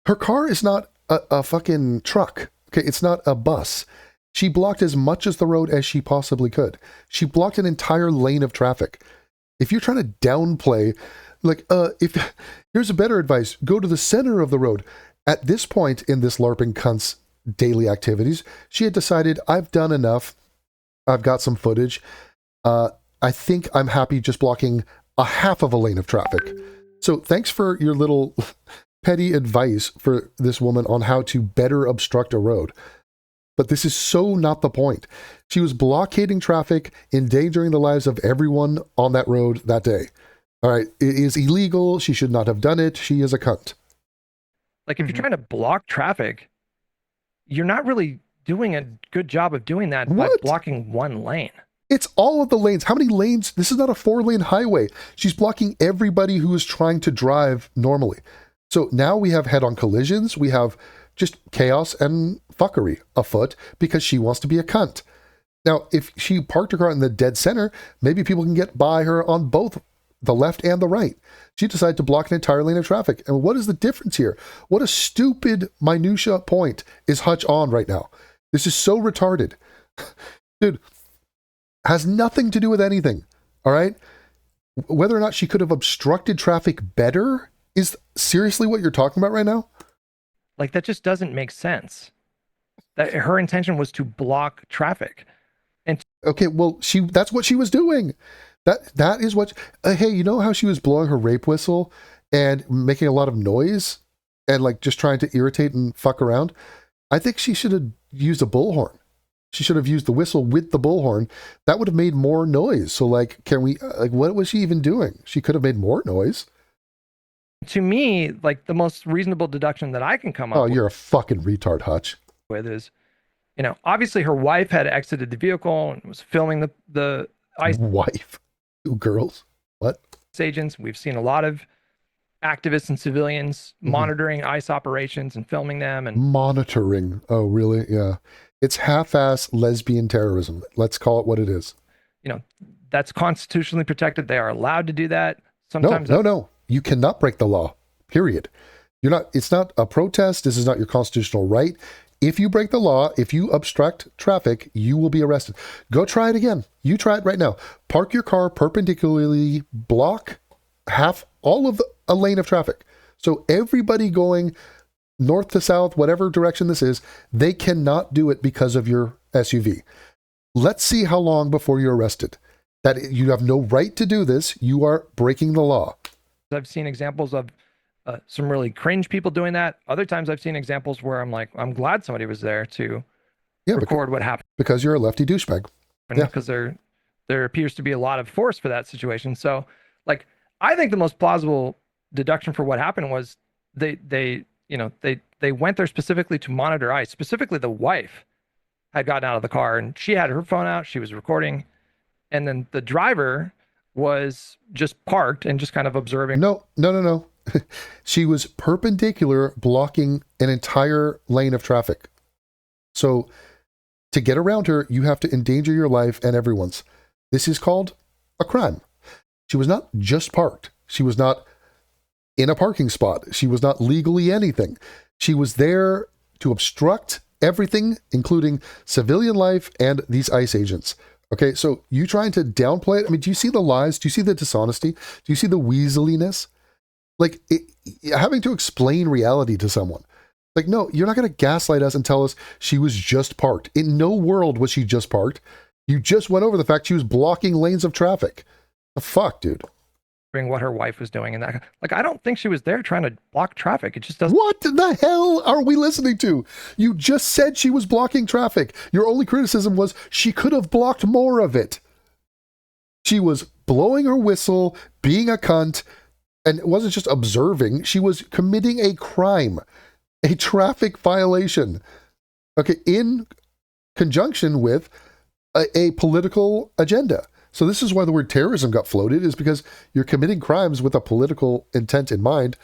C: her car is not a fucking truck. Okay, it's not a bus. She blocked as much as the road as she possibly could. She blocked an entire lane of traffic. If you're trying to downplay, like, if here's a better advice, go to the center of the road. At this point in this LARPing cunt's daily activities, she had decided, I've done enough. I've got some footage. I think I'm happy just blocking a half of a lane of traffic. So thanks for your little petty advice for this woman on how to better obstruct a road. But this is so not the point. She was blockading traffic, endangering the lives of everyone on that road that day. All right, it is illegal. She should not have done it. She is a cunt.
A: Like if you're trying to block traffic, you're not really doing a good job of doing that by
C: What?
A: blocking one lane.
C: It's all of the lanes. How many lanes? This is not a 4-lane highway. She's blocking everybody who is trying to drive normally. So now we have head-on collisions. We have just chaos and fuckery afoot because she wants to be a cunt. Now, if she parked her car in the dead center, maybe people can get by her on both the left and the right. She decided to block an entire lane of traffic. And what is the difference here? What a stupid minutia point is Hutch on right now. This is so retarded. Dude, has nothing to do with anything. All right? Whether or not she could have obstructed traffic better is seriously what you're talking about right now?
A: Like that just doesn't make sense. That her intention was to block traffic.
C: Okay, well, that's what she was doing. That is what hey, you know how she was blowing her rape whistle and making a lot of noise and like just trying to irritate and fuck around? I think she should have used a bullhorn. She should have used the whistle with the bullhorn. That would have made more noise. So like, what was she even doing? She could have made more noise.
A: To me, like the most reasonable deduction that I can come
C: Oh,
A: up
C: you're a fucking retard, Hutch.
A: with is, obviously her wife had exited the vehicle and was filming the ICE
C: Wife. 2 girls. What?
A: agents. We've seen a lot of activists and civilians
C: Mhm.
A: monitoring ICE operations and filming them. And
C: Monitoring. Oh, really? Yeah. It's half-ass lesbian terrorism. Let's call it what it is.
A: you know, that's constitutionally protected. They are allowed to do that.
C: No,
A: Sometimes
C: no,
A: that's
C: no. You cannot break the law. Period. You're not, it's not a protest. This is not your constitutional right. If you break the law, if you obstruct traffic, you will be arrested. Go try it again. You try it right now. Park your car perpendicularly, block half, all of a lane of traffic. So everybody going north to south, whatever direction this is, they cannot do it because of your SUV. Let's see how long before you're arrested. That you have no right to do this. You are breaking the law.
A: I've seen examples of some really cringe people doing that. Other times I've seen examples where I'm like, I'm glad somebody was there to
C: Yeah,
A: record what happened
C: because you're a lefty douchebag. Yeah.
A: because there appears to be a lot of force for that situation. So, like, I think the most plausible deduction for what happened was they went there specifically to monitor ICE. Specifically, the wife had gotten out of the car and she had her phone out. She was recording, and then the driver was just parked and just kind of observing.
C: No, no, no, no. She was perpendicular, blocking an entire lane of traffic. So to get around her, you have to endanger your life and everyone's. This is called a crime. She was not just parked. She was not in a parking spot. She was not legally anything. She was there to obstruct everything, including civilian life and these ICE agents. Okay, so you trying to downplay it? I mean, do you see the lies? Do you see the dishonesty? Do you see the weaseliness? Like, having to explain reality to someone. Like, no, you're not going to gaslight us and tell us she was just parked. In no world was she just parked. You just went over the fact she was blocking lanes of traffic. The fuck, dude?
A: What her wife was doing, and that, like, I don't think she was there trying to block traffic. It just doesn't.
C: What the hell are we listening to? You just said she was blocking traffic. Your only criticism was she could have blocked more of it. She was blowing her whistle, being a cunt, and it wasn't just observing. She was committing a crime, a traffic violation. Okay, in conjunction with a political agenda. So this is why the word terrorism got floated, is because you're committing crimes with a political intent in mind,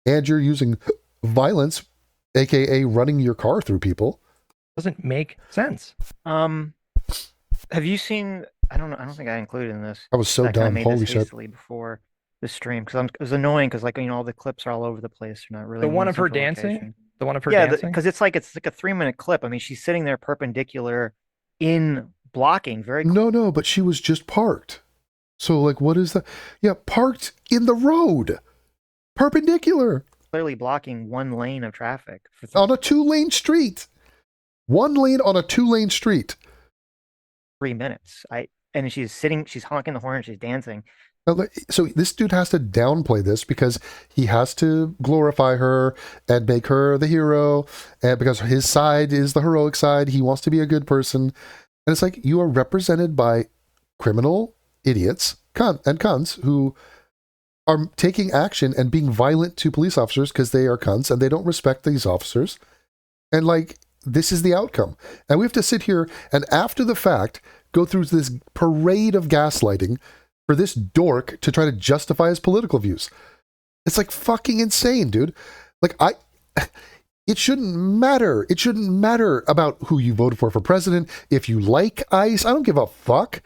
C: and you're using violence, aka running your car through people.
A: Doesn't make sense.
B: Have you seen? I don't know. I don't think I included in this.
C: I was so
B: I kinda
C: dumb.
B: made
C: Holy
B: this
C: shit.
B: hastily before the stream because it was annoying because like all the clips are all over the place. They're not really
A: The
B: in
A: one
B: one
A: of her
B: central
A: dancing,
B: location.
A: the one of her
B: Yeah,
A: dancing.
B: because it's like a 3-minute clip. I mean, she's sitting there perpendicular in blocking very
C: No, but she was just parked. So, like, what is that? Yeah, parked in the road, perpendicular,
B: clearly blocking one lane of traffic for
C: on a 2-lane street. 1 lane on a 2-lane street.
B: 3 minutes. And she's sitting, she's honking the horn, she's dancing.
C: So this dude has to downplay this because he has to glorify her and make her the hero, and because his side is the heroic side, he wants to be a good person. And it's like, you are represented by criminal idiots and cunts who are taking action and being violent to police officers because they are cunts and they don't respect these officers. And like, this is the outcome. And we have to sit here and after the fact go through this parade of gaslighting for this dork to try to justify his political views. It's like fucking insane, dude. Like, it shouldn't matter. It shouldn't matter about who you voted for president. If you like ICE, I don't give a fuck.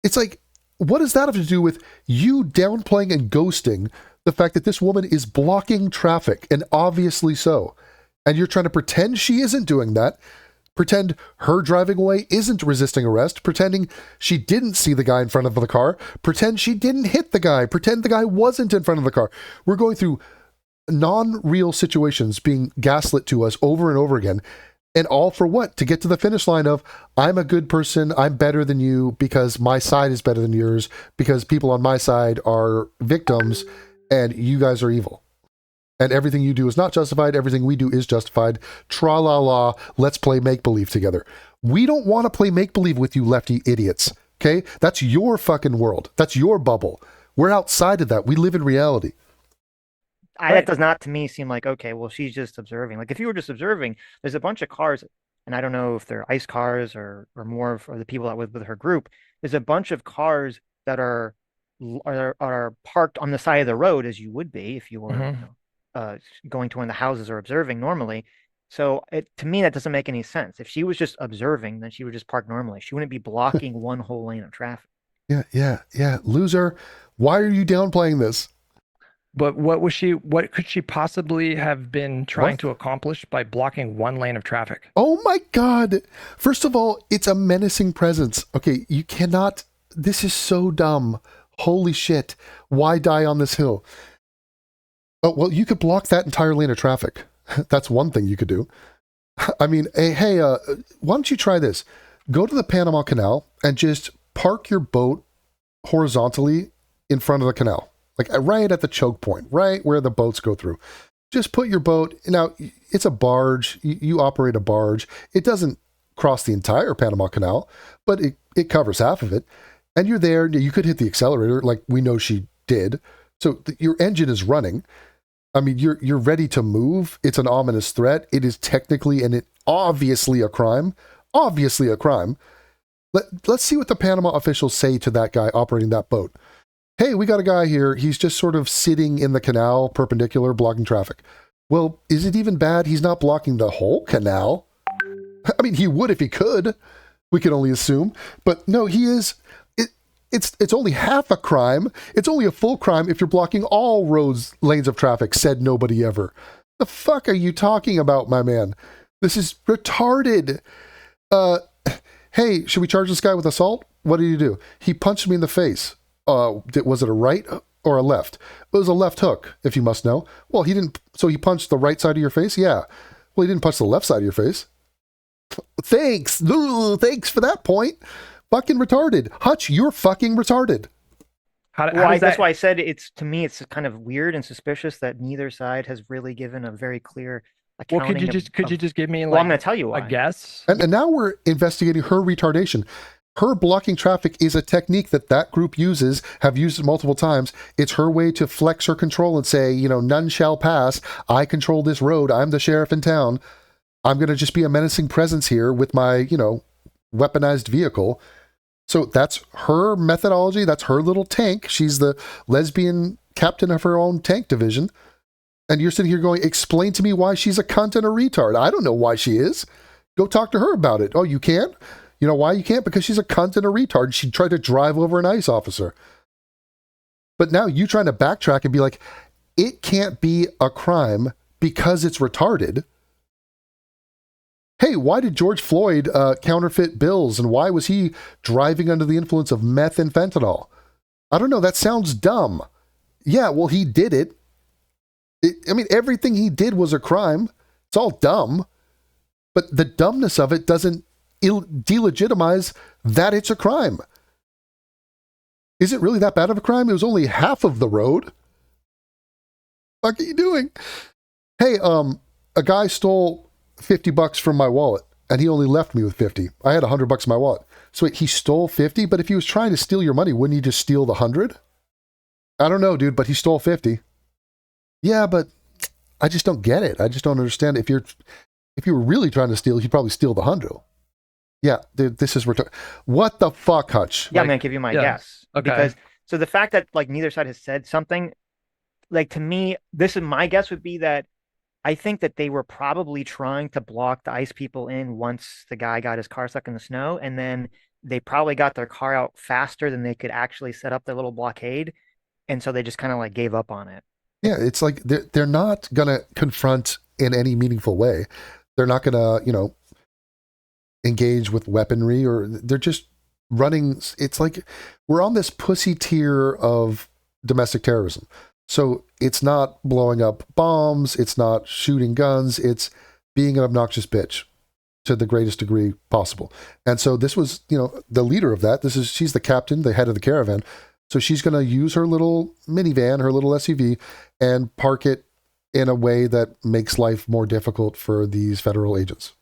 C: It's like, what does that have to do with you downplaying and ghosting the fact that this woman is blocking traffic, and obviously so, and you're trying to pretend she isn't doing that, pretend her driving away isn't resisting arrest, pretending she didn't see the guy in front of the car, pretend she didn't hit the guy, pretend the guy wasn't in front of the car. We're going through non-real situations being gaslit to us over and over again. And all for what? To get to the finish line of, I'm a good person, I'm better than you because my side is better than yours, because people on my side are victims and you guys are evil. And everything you do is not justified, everything we do is justified. Tra-la-la, let's play make-believe together. We don't want to play make-believe with you lefty idiots, okay? That's your fucking world. That's your bubble. We're outside of that. We live in reality.
B: That does not to me seem like, okay, well, she's just observing. Like if you were just observing, there's a bunch of cars, and I don't know if they're ICE cars or more of or the people that with her group. There's a bunch of cars that are are parked on the side of the road as you would be if you were,
A: Mhm.
B: going to one of the houses or observing normally. So to me, that doesn't make any sense. If she was just observing, then she would just park normally. She wouldn't be blocking one whole lane of traffic.
C: Yeah. Loser. Why are you downplaying this?
A: But what could she possibly have been trying
C: What?
A: to accomplish by blocking one lane of traffic?
C: Oh my God. First of all, it's a menacing presence. Okay, you cannot. This is so dumb. Holy shit. Why die on this hill? Oh, well, you could block that entire lane of traffic. That's one thing you could do. I mean, hey, why don't you try this? Go to the Panama Canal and just park your boat horizontally in front of the canal, like right at the choke point, right where the boats go through. Just put your boat. Now, it's a barge. You operate a barge. It doesn't cross the entire Panama Canal, but it covers half of it. And you're there. You could hit the accelerator like we know she did. So your engine is running. I mean, you're ready to move. It's an ominous threat. It is technically and obviously a crime. Obviously a crime. Let's see what the Panama officials say to that guy operating that boat. Hey, we got a guy here. He's just sort of sitting in the canal, perpendicular, blocking traffic. Well, is it even bad he's not blocking the whole canal? I mean, he would if he could. We can only assume. But no, he is. It's only half a crime. It's only a full crime if you're blocking all lanes of traffic, said nobody ever. The fuck are you talking about, my man? This is retarded. Hey, should we charge this guy with assault? What did he do? He punched me in the face. Was it a right or a left? It was a left hook, if you must know. Well, he didn't. So he punched the right side of your face? Yeah. Well, he didn't punch the left side of your face. Thanks. Ooh, thanks for that point. Fucking retarded. Hutch, you're fucking retarded.
A: How
B: Well,
A: does
B: that's
A: that?
B: why I said to me, it's kind of weird and suspicious that neither side has really given a very clear
A: Well,
B: accounting
A: could you just give me
B: well, I'm
A: like
B: going to tell you
A: a
B: why.
A: guess?
C: And now we're investigating her retardation. Her blocking traffic is a technique that group uses, have used it multiple times. It's her way to flex her control and say, none shall pass. I control this road. I'm the sheriff in town. I'm going to just be a menacing presence here with my, weaponized vehicle. So that's her methodology. That's her little tank. She's the lesbian captain of her own tank division. And you're sitting here going, explain to me why she's a cunt and a retard. I don't know why she is. Go talk to her about it. Oh, you can't? You know why you can't? Because she's a cunt and a retard. She tried to drive over an ICE officer. But now you trying to backtrack and be like, it can't be a crime because it's retarded. Hey, why did George Floyd counterfeit bills, and why was he driving under the influence of meth and fentanyl? I don't know. That sounds dumb. Yeah, well, he did it. I mean, everything he did was a crime. It's all dumb. But the dumbness of it doesn't delegitimize that it's a crime. Is it really that bad of a crime? It was only half of the road. What are you doing? Hey, a guy stole $50 from my wallet, and he only left me with 50. I had $100 in my wallet. So wait, he stole 50, but if he was trying to steal your money, wouldn't he just steal the 100? I don't know, dude, but he stole 50. Yeah, but I just don't get it. I just don't understand. If you were really trying to steal, he'd probably steal the 100. Yeah, dude, this is what the fuck, Hutch?
B: Yeah, I'm going to give you my guess.
A: Okay.
B: Because so the fact that neither side has said something, to me, this is my guess would be that I think that they were probably trying to block the ICE people in once the guy got his car stuck in the snow, and then they probably got their car out faster than they could actually set up their little blockade, and so they just kind of gave up on it.
C: Yeah, it's like they're not gonna confront in any meaningful way. They're not gonna, engage with weaponry, or they're just running. It's like we're on this pussy tier of domestic terrorism. So it's not blowing up bombs, it's not shooting guns, it's being an obnoxious bitch to the greatest degree possible. And so this was, the leader of that. She's the captain, the head of the caravan. So she's going to use her little minivan, her little SUV, and park it in a way that makes life more difficult for these federal agents.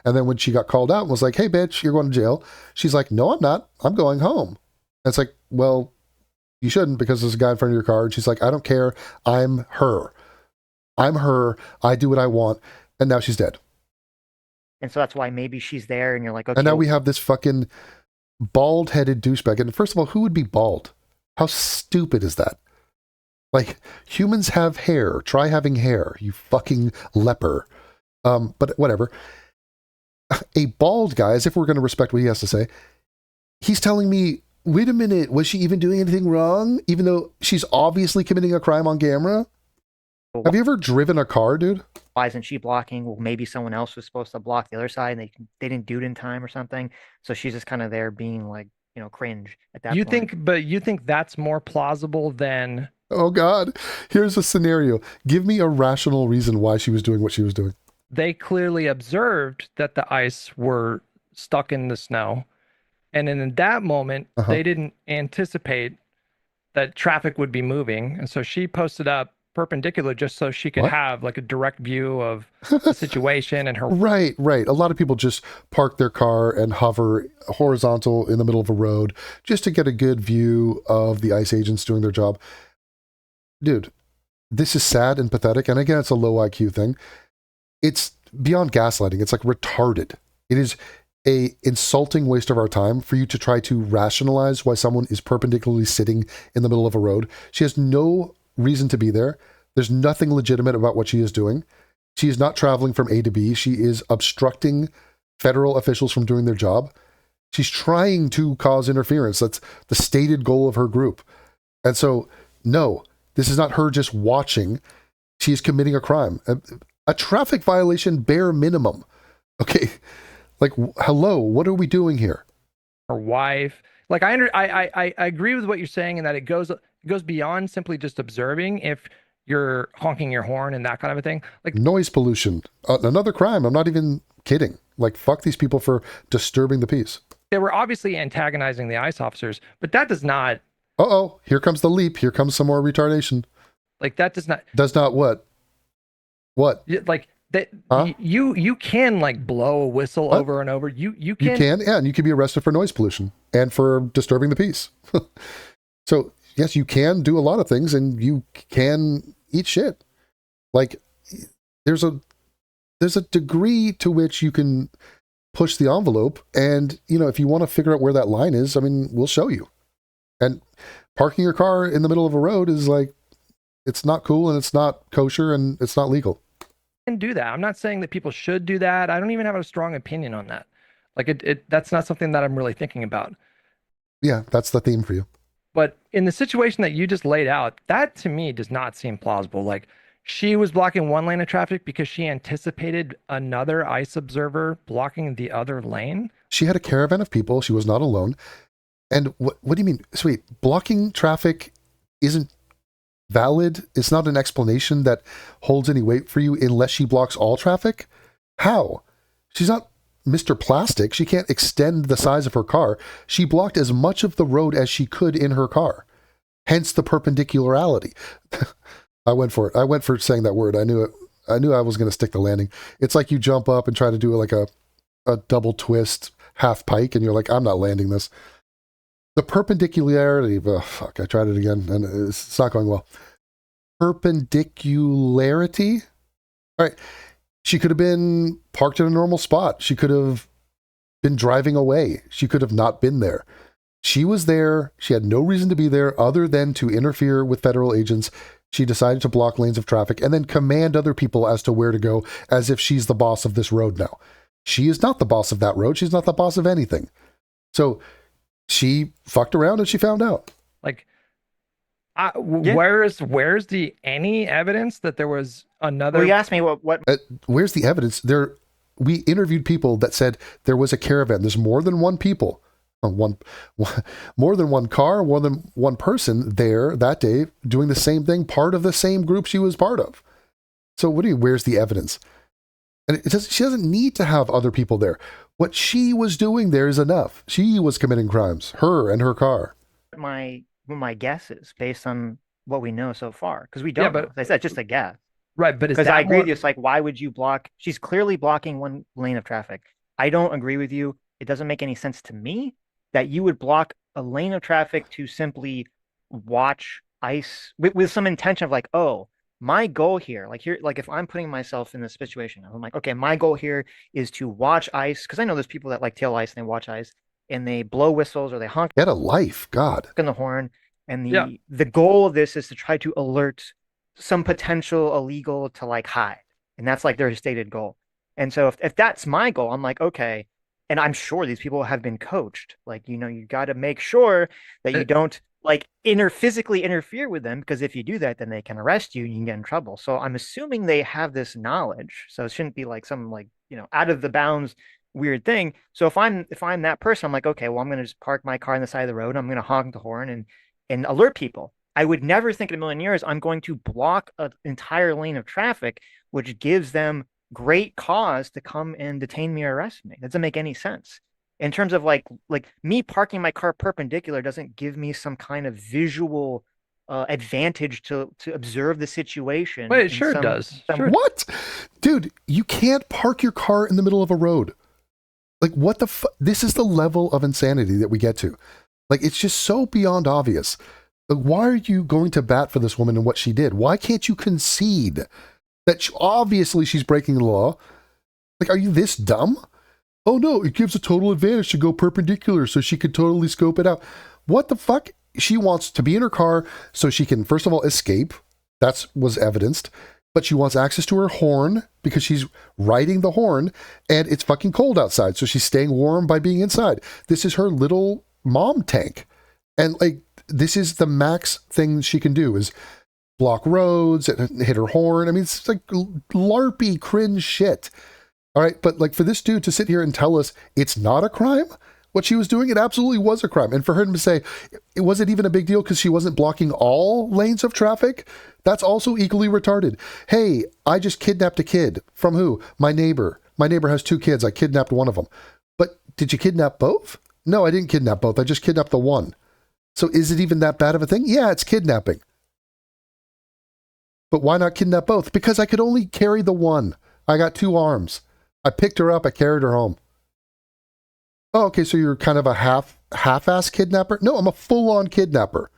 C: And then when she got called out and was like, hey, bitch, you're going to jail. She's like, no, I'm not. I'm going home. And it's like, well, you shouldn't, because there's a guy in front of your car. And she's like, I don't care. I'm her. I'm her. I do what I want. And now she's dead.
B: And so that's why maybe she's there and you're like, okay.
C: And now we have this fucking bald-headed douchebag. And first of all, who would be bald? How stupid is that? Like, humans have hair. Try having hair, you fucking leper. But whatever. A bald guy, as if we're going to respect what he has to say, he's telling me, wait a minute, was she even doing anything wrong? Even though she's obviously committing a crime on camera? Have you ever driven a car, dude?
B: Why isn't she blocking? Well, maybe someone else was supposed to block the other side and they didn't do it in time or something. So she's just kind of there being like, cringe at that point.
A: But you think that's more plausible than
C: Oh, God. Here's a scenario. Give me a rational reason why she was doing what she was doing.
A: they clearly observed that the ice were stuck in the snow. And in that moment, they didn't anticipate that traffic would be moving. And so she posted up perpendicular just so she could
C: What?
A: have like a direct view of the situation and her.
C: Right. A lot of people just park their car and hover horizontal in the middle of a road just to get a good view of the ICE agents doing their job. Dude, this is sad and pathetic. And again, it's a low IQ thing. It's beyond gaslighting. It's like retarded. It is a insulting waste of our time for you to try to rationalize why someone is perpendicularly sitting in the middle of a road. She has no reason to be there. There's nothing legitimate about what she is doing. She is not traveling from A to B. She is obstructing federal officials from doing their job. She's trying to cause interference. That's the stated goal of her group. And so, no, this is not her just watching. She is committing a crime. A traffic violation bare minimum. Okay. Like, hello, what are we doing here?
A: Her wife. Like I agree with what you're saying in that it goes beyond simply just observing if you're honking your horn and that kind of a thing. Like
C: noise pollution, another crime. I'm not even kidding. Like, fuck these people for disturbing the peace.
A: they were obviously antagonizing the ICE officers, but that does not
C: Here comes the leap. Here comes some more retardation.
A: like that does not
C: Does not what? What?
A: like that
C: Huh?
A: you can like blow a whistle
C: What?
A: over and over. You
C: You
A: can
C: can, yeah, and you can be arrested for noise pollution and for disturbing the peace. So, yes, you can do a lot of things and you can eat shit. Like, there's a degree to which you can push the envelope, and, if you want to figure out where that line is, I mean, we'll show you. And parking your car in the middle of a road is like, it's not cool and it's not kosher and it's not legal.
A: do that. I'm not saying that people should do that. I don't even have a strong opinion on that. Like it that's not something that I'm really thinking about.
C: Yeah, that's the theme for you.
A: But in the situation that you just laid out, that to me does not seem plausible. Like she was blocking one lane of traffic because she anticipated another ICE observer blocking the other lane.
C: She had a caravan of people. She was not alone. And what do you mean? Sweet, blocking traffic isn't valid. It's not an explanation that holds any weight for you unless she blocks all traffic. How? She's not Mr. Plastic. She can't extend the size of her car. She blocked as much of the road as she could in her car. Hence the perpendicularity. I went for it. I went for saying that word. I knew it. I knew I was going to stick the landing. It's like you jump up and try to do like a double twist half pike, and you're like, I'm not landing this. The perpendicularity, oh, fuck, I tried it again, and it's not going well. Perpendicularity? All right. She could have been parked in a normal spot. She could have been driving away. She could have not been there. She was there. She had no reason to be there other than to interfere with federal agents. She decided to block lanes of traffic and then command other people as to where to go, as if she's the boss of this road now. She is not the boss of that road. She's not the boss of anything. So she fucked around and she found out.
A: Like, where's the any evidence that there was another?
B: Well, you asked me what
C: Where's the evidence? We interviewed people that said there was a caravan. There's more than one people, more than one car, more than one person there that day doing the same thing, part of the same group she was part of. So where's the evidence? And she doesn't need to have other people there. What she was doing there is enough. She was committing crimes, her and her car.
B: my guess is based on what we know so far, because we don't know. As I said, just a guess.
A: Right, but
B: because I agree with you. It's like, why would you block? She's clearly blocking one lane of traffic. I don't agree with you. It doesn't make any sense to me that you would block a lane of traffic to simply watch ICE with some intention of like, oh, my goal here, like if I'm putting myself in this situation, I'm like, okay, my goal here is to watch ICE, because I know there's people that like tail ICE and they watch ICE and they blow whistles or they honk
C: Get a life, God.
B: in the horn And
A: Yeah.
B: the goal of this is to try to alert some potential illegal to like hide. And that's like their stated goal. And so if that's my goal, I'm like, okay. And I'm sure these people have been coached. Like, you got to make sure that you
A: It-
B: don't like physically interfere with them, because if you do that, then they can arrest you and you can get in trouble. So I'm assuming they have this knowledge. So it shouldn't be like some like, out of the bounds weird thing. So if I'm that person, I'm like, okay, well, I'm gonna just park my car on the side of the road. I'm gonna honk the horn and alert people. I would never think in a million years I'm going to block an entire lane of traffic, which gives them great cause to come and detain me or arrest me. That doesn't make any sense. In terms of like me parking my car perpendicular doesn't give me some kind of visual advantage to observe the situation
A: Wait,
B: in
A: sure it does.
B: some
A: Sure.
C: What? Dude, you can't park your car in the middle of a road. Like, what the fuck? This is the level of insanity that we get to. Like, it's just so beyond obvious. Like, why are you going to bat for this woman and what she did? Why can't you concede that obviously she's breaking the law? Like, are you this dumb? Oh no, it gives a total advantage to go perpendicular so she could totally scope it out. What the fuck? She wants to be in her car so she can, first of all, escape. That was evidenced. But she wants access to her horn because she's riding the horn and it's fucking cold outside. So she's staying warm by being inside. This is her little mom tank. And like, this is the max thing she can do is block roads and hit her horn. I mean, it's like LARPy cringe shit. All right. But like for this dude to sit here and tell us it's not a crime, what she was doing, it absolutely was a crime. And for her to say it wasn't even a big deal because she wasn't blocking all lanes of traffic, that's also equally retarded. Hey, I just kidnapped a kid. From who? My neighbor. My neighbor has 2 kids. I kidnapped one of them. But did you kidnap both? No, I didn't kidnap both. I just kidnapped the one. So is it even that bad of a thing? Yeah, it's kidnapping. But why not kidnap both? Because I could only carry the one. I got 2 arms. I picked her up. I carried her home. Oh, okay, so you're kind of a half-ass kidnapper? No, I'm a full-on kidnapper.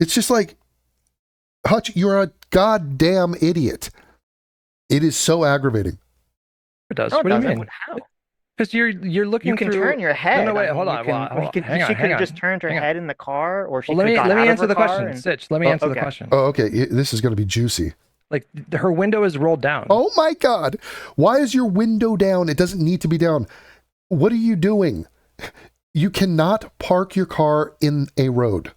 C: It's just like, Hutch, you're a goddamn idiot. It is so aggravating.
A: It does.
B: No,
A: What do you
B: doesn't.
A: mean?
B: How?
A: Because you're looking
B: You can
A: through.
B: turn your head.
A: No, wait,
B: I mean,
A: hold
B: you
A: on.
B: can,
A: Hold on. Hang on.
B: she
A: Hang
B: could have
A: on.
B: just turned her
A: Hang on.
B: head in the car, or she
A: Well,
B: could have got
A: let me
B: out of
A: answer
B: her
A: the
B: car
A: question.
B: and-
A: Sitch, let me
B: Oh,
A: answer the
B: okay.
A: question.
C: Oh, okay, this is going to be juicy.
A: Like her window is rolled down.
C: Oh my God. Why is your window down? It doesn't need to be down. What are you doing? You cannot park your car in a road.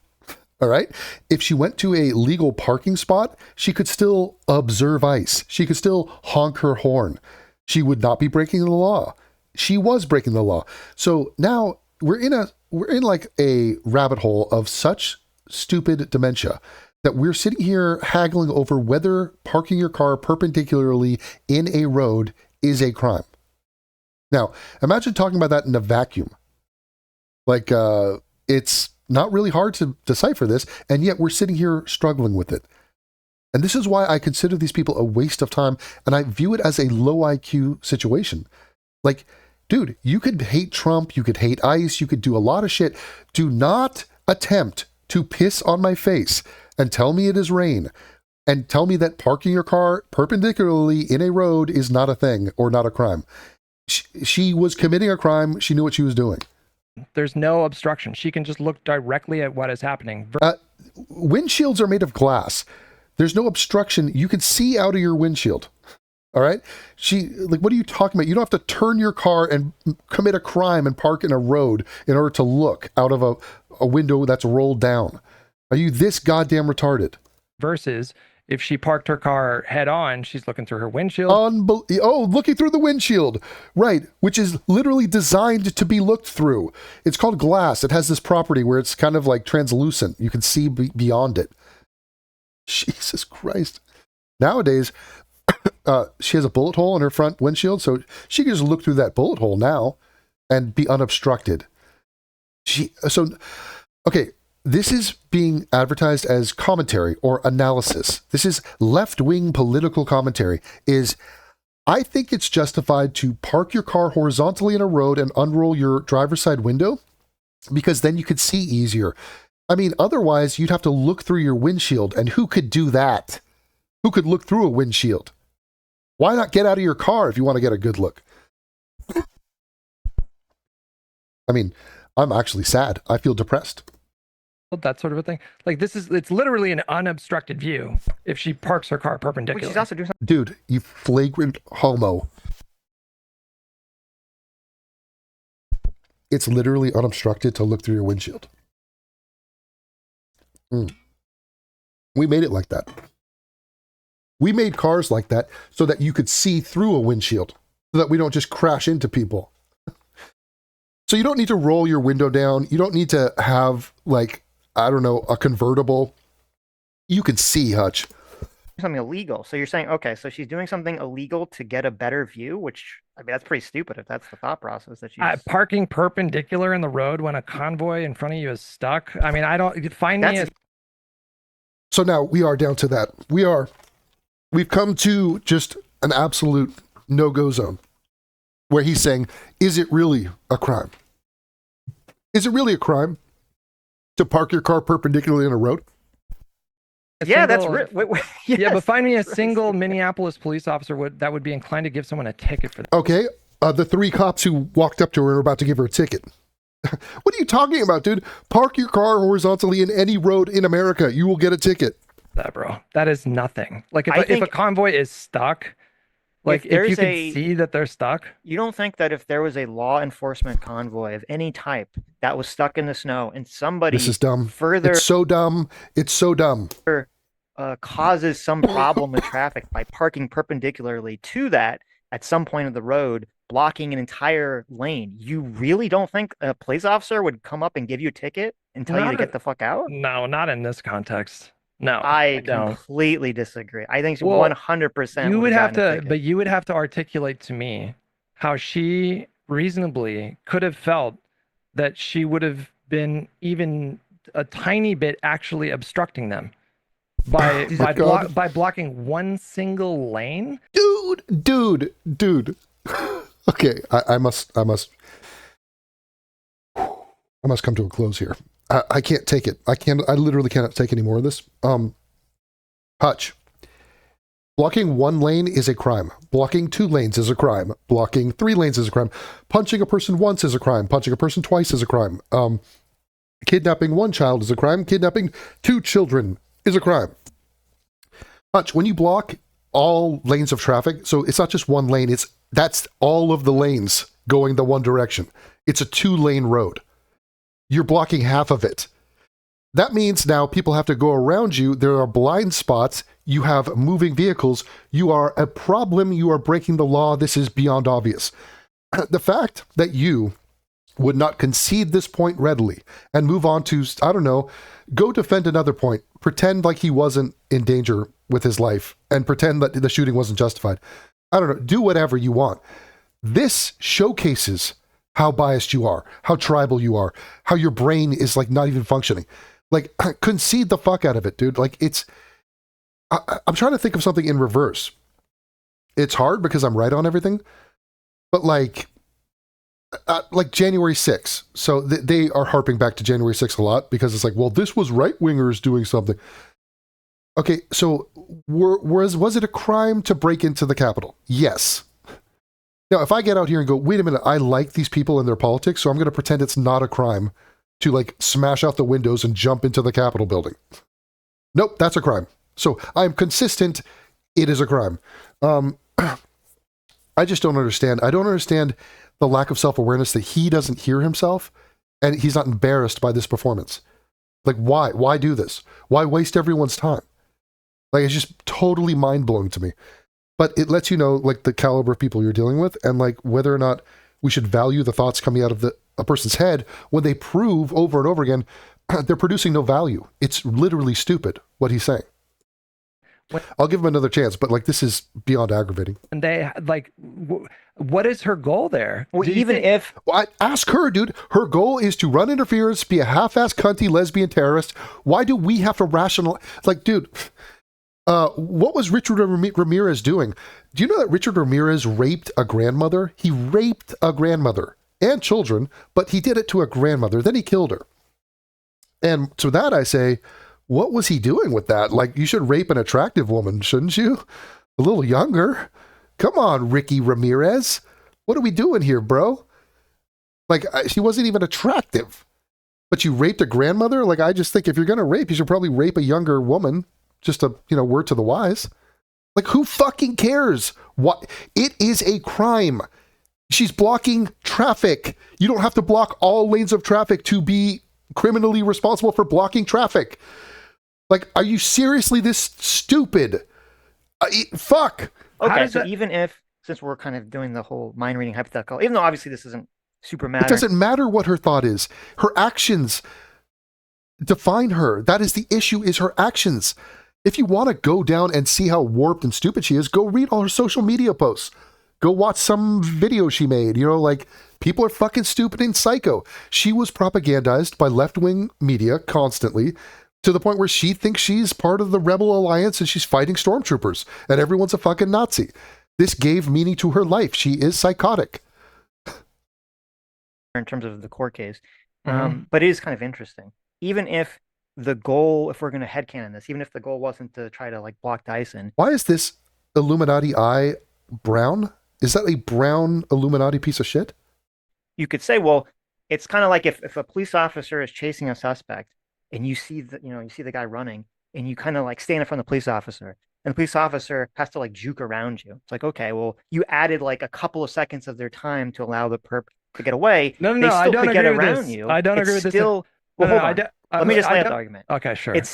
C: All right. If she went to a legal parking spot, she could still observe ICE. She could still honk her horn. She would not be breaking the law. She was breaking the law. So now we're in like a rabbit hole of such stupid dementia that we're sitting here haggling over whether parking your car perpendicularly in a road is a crime. Now, imagine talking about that in a vacuum. Like, it's not really hard to decipher this, and yet we're sitting here struggling with it. And this is why I consider these people a waste of time, and I view it as a low IQ situation. Like, dude, you could hate Trump, you could hate ICE, you could do a lot of shit. Do not attempt to piss on my face and tell me it is rain, and tell me that parking your car perpendicularly in a road is not a thing or not a crime. She was committing a crime. She knew what she was doing.
A: There's no obstruction. She can just look directly at what is happening.
C: Windshields are made of glass. There's no obstruction. You can see out of your windshield. All right. What are you talking about? You don't have to turn your car and commit a crime and park in a road in order to look out of a window that's rolled down. Are you this goddamn retarded?
A: Versus if she parked her car head on, she's looking through her windshield.
C: Looking through the windshield. Right. Which is literally designed to be looked through. It's called glass. It has this property where it's kind of like translucent. You can see beyond it. Jesus Christ. Nowadays, she has a bullet hole in her front windshield, so she can just look through that bullet hole now and be unobstructed. Okay, this is being advertised as commentary or analysis. This is left-wing political commentary. I think it's justified to park your car horizontally in a road and unroll your driver's side window because then you could see easier. I mean, otherwise you'd have to look through your windshield, and who could do that? Who could look through a windshield? Why not get out of your car if you want to get a good look? I mean, I'm actually sad. I feel depressed.
A: that sort of a thing. Like it's literally an unobstructed view if she parks her car
B: Which
A: perpendicular.
B: she's also doing something.
C: Dude, you flagrant homo. It's literally unobstructed to look through your windshield. We made it like that. We made cars like that so that you could see through a windshield, so that we don't just crash into people. So you don't need to roll your window down. You don't need to have, like, I don't know, a convertible. You can see, Hutch.
B: Something illegal. So you're saying, okay, so she's doing something illegal to get a better view, which, I mean, that's pretty stupid if that's the thought process that she's...
A: Parking perpendicular in the road when a convoy in front of you is stuck. I mean, I don't find me
B: That's...
C: So now we are down to that. We've come to just an absolute no-go zone where he's saying, is it really a crime? Is it really a crime to park your car perpendicularly in a road?
B: Yeah, that's
A: yes, yeah, but find me a single Minneapolis police officer that would be inclined to give someone a ticket for that.
C: Okay, the 3 cops who walked up to her and were about to give her a ticket. What are you talking about, dude? Park your car horizontally in any road in America. You will get a ticket.
A: That, bro. That is nothing. Like if a convoy is stuck, like if you can see that they're stuck.
B: You don't think that if there was a law enforcement convoy of any type that was stuck in the snow and somebody...
C: This is dumb.
B: Further...
C: It's so dumb. It's so dumb.
B: Causes some problem in traffic by parking perpendicularly to that at some point of the road, blocking an entire lane. You really don't think a police officer would come up and give you a ticket and tell you to get the fuck out?
A: No, not in this context. No,
B: I completely disagree. I think 100%.
A: You would have to, but you would have to articulate to me how she reasonably could have felt that she would have been even a tiny bit actually obstructing them by blocking one single lane.
C: Dude. Okay, I must come to a close here. I can't take it. I literally cannot take any more of this. Hutch. Blocking 1 lane is a crime. Blocking 2 lanes is a crime. Blocking 3 lanes is a crime. Punching a person once is a crime. Punching a person twice is a crime. Kidnapping 1 child is a crime. Kidnapping 2 children is a crime. Hutch, when you block all lanes of traffic, so it's not just 1 lane, that's all of the lanes going the one direction. It's a 2-lane road. You're blocking half of it. That means now people have to go around you. There are blind spots. You have moving vehicles. You are a problem. You are breaking the law. This is beyond obvious. The fact that you would not concede this point readily and move on to, I don't know, go defend another point, pretend like he wasn't in danger with his life, and pretend that the shooting wasn't justified. I don't know, do whatever you want. This showcases how biased you are, how tribal you are, how your brain is like not even functioning. Like, concede the fuck out of it, dude. Like, I'm trying to think of something in reverse. It's hard because I'm right on everything, but like January 6th. So they are harping back to January 6th a lot because it's like, well, this was right-wingers doing something. Okay, so was it a crime to break into the Capitol? Yes. Now, if I get out here and go, wait a minute, I like these people and their politics, so I'm going to pretend it's not a crime to like smash out the windows and jump into the Capitol building. Nope, that's a crime. So I'm consistent. It is a crime. I just don't understand. I don't understand the lack of self-awareness that he doesn't hear himself and he's not embarrassed by this performance. Like, why? Why do this? Why waste everyone's time? Like, it's just totally mind-blowing to me. But it lets you know, like, the caliber of people you're dealing with and, like, whether or not we should value the thoughts coming out of a person's head when they prove over and over again they're producing no value. It's literally stupid what he's saying. I'll give him another chance, but like, this is beyond aggravating.
A: And they like, what is her goal there?
B: Well, if
C: I ask her, dude, her goal is to run interference, be a half-ass cunty lesbian terrorist. Why do we have to rationalize? Like, dude, what was Richard Ramirez doing? Do you know that Richard Ramirez raped a grandmother? He raped a grandmother and children, but he did it to a grandmother. Then he killed her. And to that I say, what was he doing with that? Like, you should rape an attractive woman, shouldn't you? A little younger. Come on, Ricky Ramirez. What are we doing here, bro? Like, she wasn't even attractive. But you raped a grandmother? Like, I just think if you're going to rape, you should probably rape a younger woman. Just a, word to the wise. Like, who fucking cares? What? It is a crime. She's blocking traffic. You don't have to block all lanes of traffic to be criminally responsible for blocking traffic. Like, are you seriously this stupid? Fuck.
B: Okay, so even if, since we're kind of doing the whole mind reading hypothetical, even though obviously this isn't super matter.
C: It doesn't matter what her thought is. Her actions define her. That is the issue, is her actions. If you want to go down and see how warped and stupid she is, go read all her social media posts. Go watch some video she made. Like, people are fucking stupid and psycho. She was propagandized by left-wing media constantly to the point where she thinks she's part of the rebel alliance and she's fighting stormtroopers and everyone's a fucking Nazi. This gave meaning to her life. She is psychotic.
B: In terms of the court case. But it is kind of interesting. Even if the goal, if we're going to headcanon this, even if the goal wasn't to try to like block Dyson.
C: Why is this Illuminati eye brown? Is that a brown Illuminati piece of shit?
B: You could say, well, it's kind of like if a police officer is chasing a suspect and you see the guy running and you kind of like stand in front of the police officer and the police officer has to like juke around you. It's like, okay, well, you added like a couple of seconds of their time to allow the perp to get away.
A: No,
B: they still
A: I don't
B: could get
A: agree with
B: around
A: this.
B: you.
A: I don't agree with this.
B: Well, hold on. Let me just lay out the argument.
A: Okay, sure.
B: It's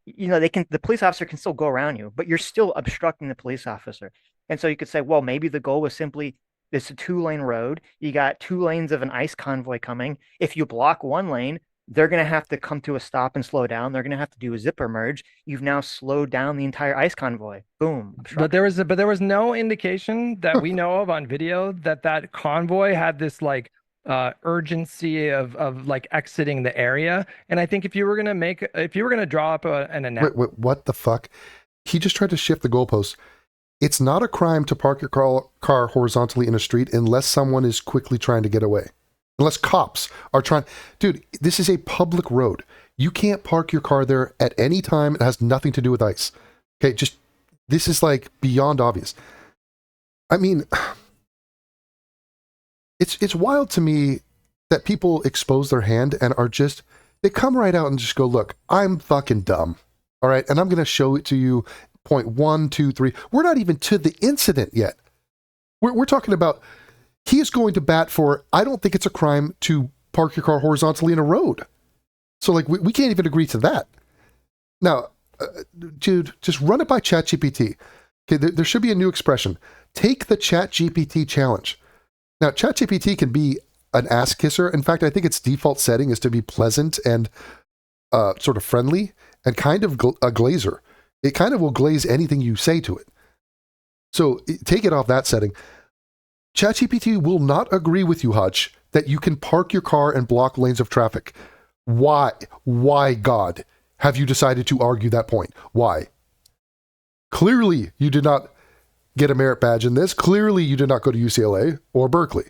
B: the police officer can still go around you, but you're still obstructing the police officer. And so you could say, well, maybe the goal was simply it's a 2-lane road. You got 2 lanes of an ICE convoy coming. If you block 1 lane, they're going to have to come to a stop and slow down. They're going to have to do a zipper merge. You've now slowed down the entire ICE convoy. Boom.
A: But there was no indication that we know of on video that convoy had this like urgency of like exiting the area. And I think if you were gonna draw up an announcement.
C: Wait, what the fuck? He just tried to shift the goalposts. It's not a crime to park your car horizontally in a street unless someone is quickly trying to get away. Unless cops are trying. Dude, this is a public road. You can't park your car there at any time. It has nothing to do with ICE. Okay, this is like beyond obvious. I mean, it's wild to me that people expose their hand and they come right out and just go, look, I'm fucking dumb. All right, and I'm going to show it to you. Point 1, 2, 3. We're not even to the incident yet. We're talking about, he is going to bat for, I don't think it's a crime to park your car horizontally in a road. So like, we can't even agree to that. Now, dude, just run it by ChatGPT. Okay, there should be a new expression. Take the ChatGPT challenge. Now, ChatGPT can be an ass kisser. In fact, I think its default setting is to be pleasant and sort of friendly and kind of a glazer. It kind of will glaze anything you say to it. So take it off that setting. ChatGPT will not agree with you, Hutch, that you can park your car and block lanes of traffic. Why, God, have you decided to argue that point? Why? Clearly, you did not get a merit badge in this. Clearly, you did not go to UCLA or Berkeley.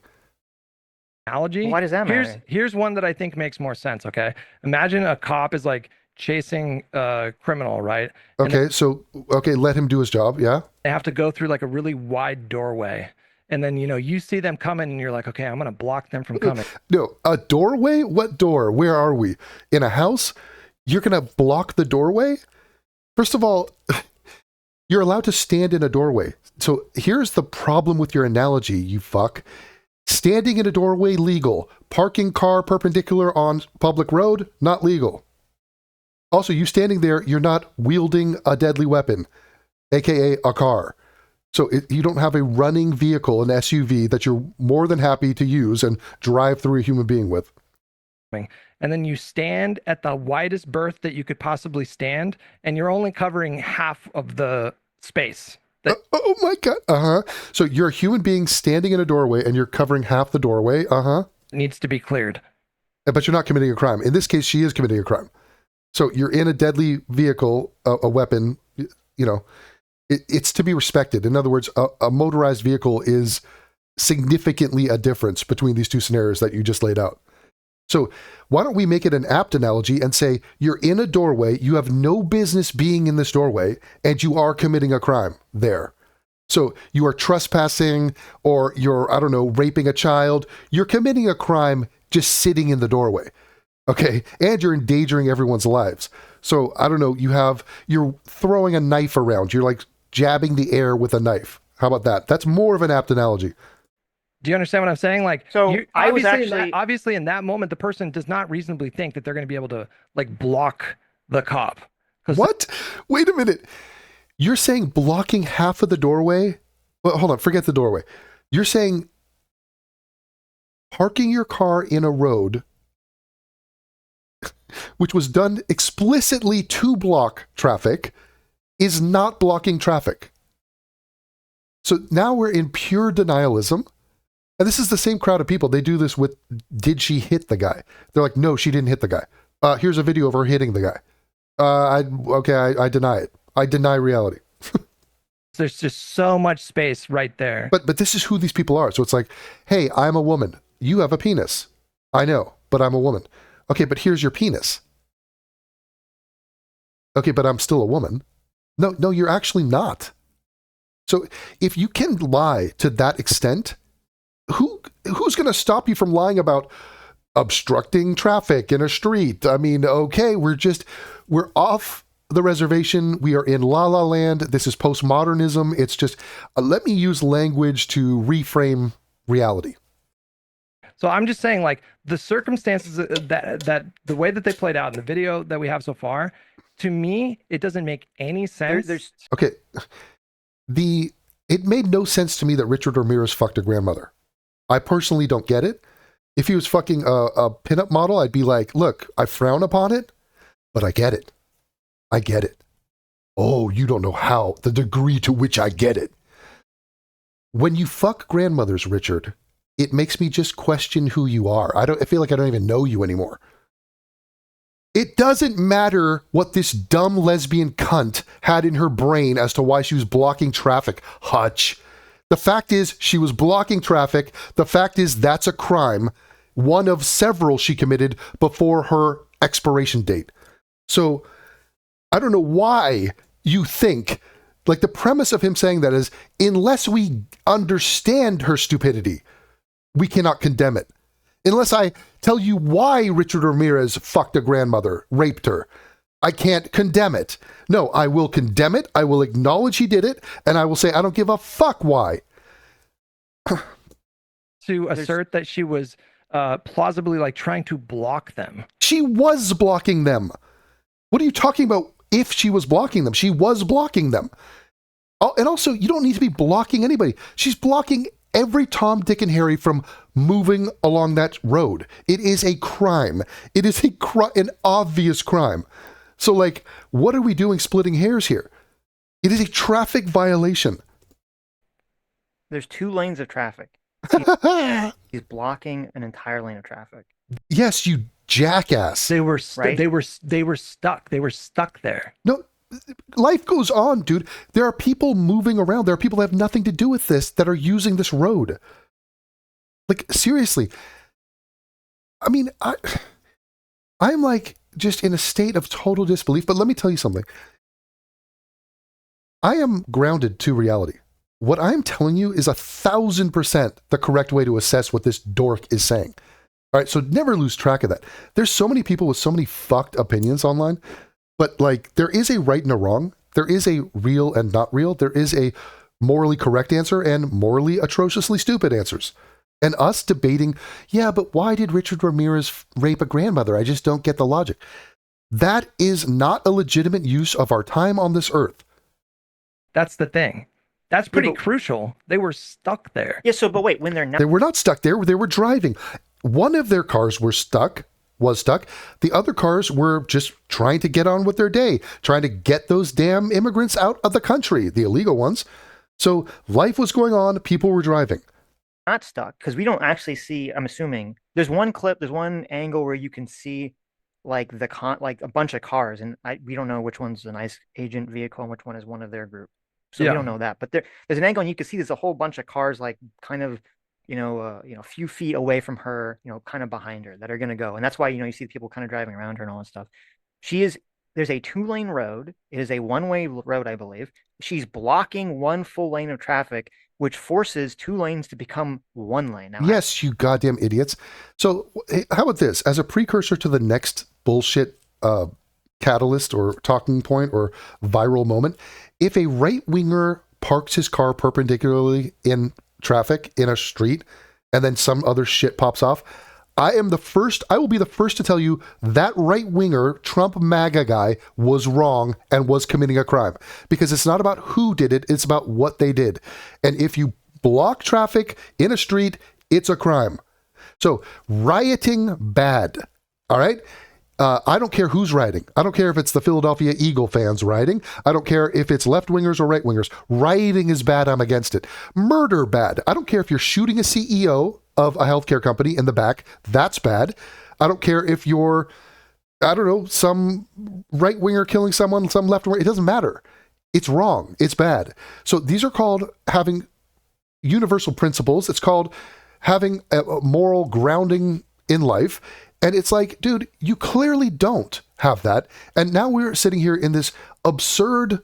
A: Analogy?
B: Why does that matter?
A: Here's one that I think makes more sense, okay? Imagine a cop is like chasing a criminal, right?
C: Okay, let him do his job, yeah?
A: They have to go through like a really wide doorway. And then, you see them coming and you're like, okay, I'm going to block them from coming.
C: No, a doorway? What door? Where are we? In a house? You're going to block the doorway? First of all, you're allowed to stand in a doorway. So here's the problem with your analogy, you fuck. Standing in a doorway, legal. Parking car perpendicular on public road, not legal. Also, you standing there, you're not wielding a deadly weapon, aka a car. So you don't have a running vehicle, an SUV, that you're more than happy to use and drive through a human being with.
A: And then you stand at the widest berth that you could possibly stand, and you're only covering half of the space.
C: Oh my God. So you're a human being standing in a doorway and you're covering half the doorway.
A: Needs to be cleared.
C: But you're not committing a crime. In this case, she is committing a crime. So you're in a deadly vehicle, a weapon, it's to be respected. In other words, a motorized vehicle is significantly a difference between these two scenarios that you just laid out. So why don't we make it an apt analogy and say you're in a doorway, you have no business being in this doorway, and you are committing a crime there. So you are trespassing or you're, raping a child. You're committing a crime just sitting in the doorway. Okay, and you're endangering everyone's lives. So I don't know. You're throwing a knife around. You're like jabbing the air with a knife. How about that? That's more of an apt analogy.
A: Do you understand what I'm saying? Like
B: So
A: you
B: I was
A: obviously in that moment, the person does not reasonably think that they're going to be able to like block the cop. Because
C: What? Wait a minute. You're saying blocking half of the doorway? Well, hold on. Forget the doorway. You're saying parking your car in a road, which was done explicitly to block traffic, is not blocking traffic. So now we're in pure denialism. And this is the same crowd of people. They do this with, did she hit the guy? They're like, no, she didn't hit the guy. Here's a video of her hitting the guy. I deny it. I deny reality.
A: there's just so much space right there.
C: But this is who these people are. So it's like, hey, I'm a woman. You have a penis. I know, but I'm a woman. Okay, but here's your penis. Okay, but I'm still a woman. No, you're actually not. So if you can lie to that extent, who's going to stop you from lying about obstructing traffic in a street? I mean, okay, we're off the reservation. We are in La La Land. This is postmodernism. It's just, let me use language to reframe reality.
A: So I'm just saying, like the circumstances that the way that they played out in the video that we have so far, to me, it doesn't make any sense.
C: Okay, it made no sense to me that Richard Ramirez fucked a grandmother. I personally don't get it. If he was fucking a pinup model, I'd be like, look, I frown upon it, but I get it. I get it. Oh, you don't know how, the degree to which I get it. When you fuck grandmothers, Richard, it makes me just question who you are. I feel like I don't even know you anymore. It doesn't matter what this dumb lesbian cunt had in her brain as to why she was blocking traffic, Hutch. The fact is, she was blocking traffic. The fact is, that's a crime. One of several she committed before her expiration date. So, I don't know why you think, like the premise of him saying that is, unless we understand her stupidity, we cannot condemn it. Unless I tell you why Richard Ramirez fucked a grandmother, raped her, I can't condemn it. No, I will condemn it, I will acknowledge he did it, and I will say I don't give a fuck why.
A: To assert that she was plausibly like trying to block them.
C: She was blocking them. What are you talking about if she was blocking them? She was blocking them. Oh, and also, you don't need to be blocking anybody. She's blocking every Tom, Dick, and Harry from moving along that road. It is a crime. It is an obvious crime. So, like, what are we doing splitting hairs here? It is a traffic violation.
B: There's 2 lanes of traffic. He's blocking an entire lane of traffic.
C: Yes, you jackass.
A: They were
B: Right?
A: they were stuck. They were stuck there.
C: No, life goes on, dude. There are people moving around. There are people that have nothing to do with this that are using this road. Like, seriously. I mean, I'm like just in a state of total disbelief, but let me tell you something. I am grounded to reality. What I'm telling you is 1,000% the correct way to assess what this dork is saying. All right, so never lose track of that. There's so many people with so many fucked opinions online, but like there is a right and a wrong. There is a real and not real. There is a morally correct answer and morally atrociously stupid answers. And us debating, yeah, but why did Richard Ramirez rape a grandmother? I just don't get the logic. That is not a legitimate use of our time on this earth.
A: That's the thing. That's pretty crucial. They were stuck there.
B: Yeah, so, but wait, when they're not...
C: They were not stuck there. They were driving. One of their cars was stuck. The other cars were just trying to get on with their day, trying to get those damn immigrants out of the country, the illegal ones. So life was going on. People were driving.
B: Not stuck, because we don't actually see, I'm assuming, there's one angle where you can see like like a bunch of cars, and we don't know which one's an ICE agent vehicle and which one is one of their group. So we don't know that. But there's an angle and you can see there's a whole bunch of cars like kind of, a few feet away from her, kind of behind her that are going to go. And that's why, you see people kind of driving around her and all that stuff. She is there's a 2-lane road. It is a one-way road, I believe. She's blocking one full lane of traffic, which forces 2 lanes to become 1 lane. Now,
C: Yes, you goddamn idiots. So hey, how about this? As a precursor to the next bullshit catalyst or talking point or viral moment, if a right-winger parks his car perpendicularly in traffic in a street and then some other shit pops off, I will be the first to tell you that right-winger Trump MAGA guy was wrong and was committing a crime, because it's not about who did it, it's about what they did. And if you block traffic in a street, it's a crime. So rioting, bad. All right. I don't care who's rioting. I don't care if it's the Philadelphia Eagle fans rioting. I don't care if it's left-wingers or right-wingers. Rioting is bad. I'm against it. Murder, bad. I don't care if you're shooting a CEO of a healthcare company in the back. That's bad. I don't care if you're, I don't know, some right-winger killing someone, some left-winger. It doesn't matter. It's wrong. It's bad. So these are called having universal principles. It's called having a moral grounding in life. And it's like, dude, you clearly don't have that. And now we're sitting here in this absurd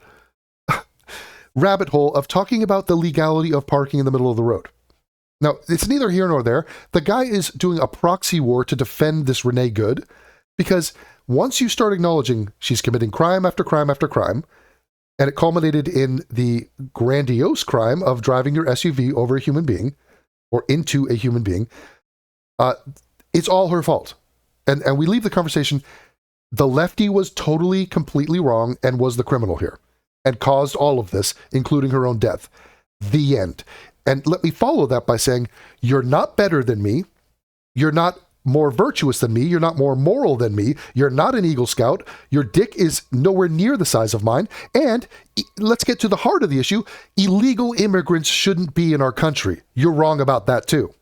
C: rabbit hole of talking about the legality of parking in the middle of the road. Now, it's neither here nor there. The guy is doing a proxy war to defend this Renee Good, because once you start acknowledging she's committing crime after crime after crime, and it culminated in the grandiose crime of driving your SUV over a human being or into a human being, it's all her fault. And we leave the conversation, the lefty was totally, completely wrong and was the criminal here and caused all of this, including her own death. The end. And let me follow that by saying, you're not better than me. You're not more virtuous than me. You're not more moral than me. You're not an Eagle Scout. Your dick is nowhere near the size of mine. And let's get to the heart of the issue. Illegal immigrants shouldn't be in our country. You're wrong about that too.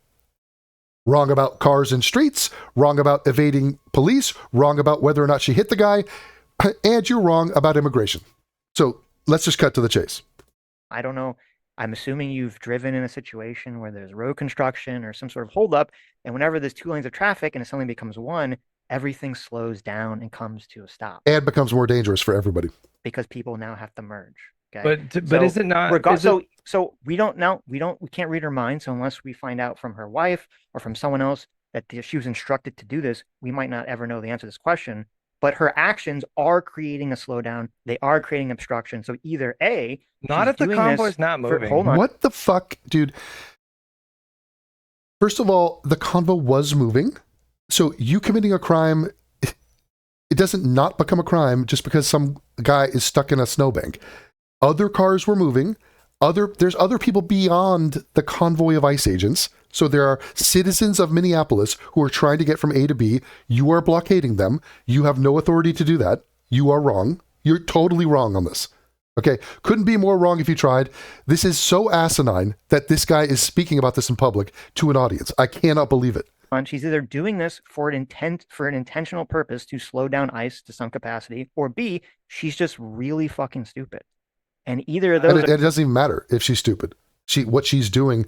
C: Wrong about cars and streets, wrong about evading police, wrong about whether or not she hit the guy, and you're wrong about immigration. So let's just cut to the chase.
B: I don't know. I'm assuming you've driven in a situation where there's road construction or some sort of holdup, and whenever there's 2 lanes of traffic and it suddenly becomes 1, everything slows down and comes to a stop.
C: And becomes more dangerous for everybody.
B: Because people now have to merge. Okay?
A: But is it not?
B: So we don't know. We can't read her mind. So unless we find out from her wife or from someone else that she was instructed to do this, we might not ever know the answer to this question. But her actions are creating a slowdown. They are creating obstruction. So either A,
A: not if the convoy's not moving.
B: Hold on.
C: What the fuck, dude? First of all, the convo was moving. So you committing a crime, it doesn't not become a crime just because some guy is stuck in a snowbank. Other cars were moving. There's other people beyond the convoy of ICE agents. So there are citizens of Minneapolis who are trying to get from A to B. You are blockading them. You have no authority to do that. You are wrong. You're totally wrong on this. Okay? Couldn't be more wrong if you tried. This is so asinine that this guy is speaking about this in public to an audience. I cannot believe it.
B: She's either doing this for an intentional purpose to slow down ICE to some capacity, or B, she's just really fucking stupid. And either of those...
C: It doesn't even matter if she's stupid. What she's doing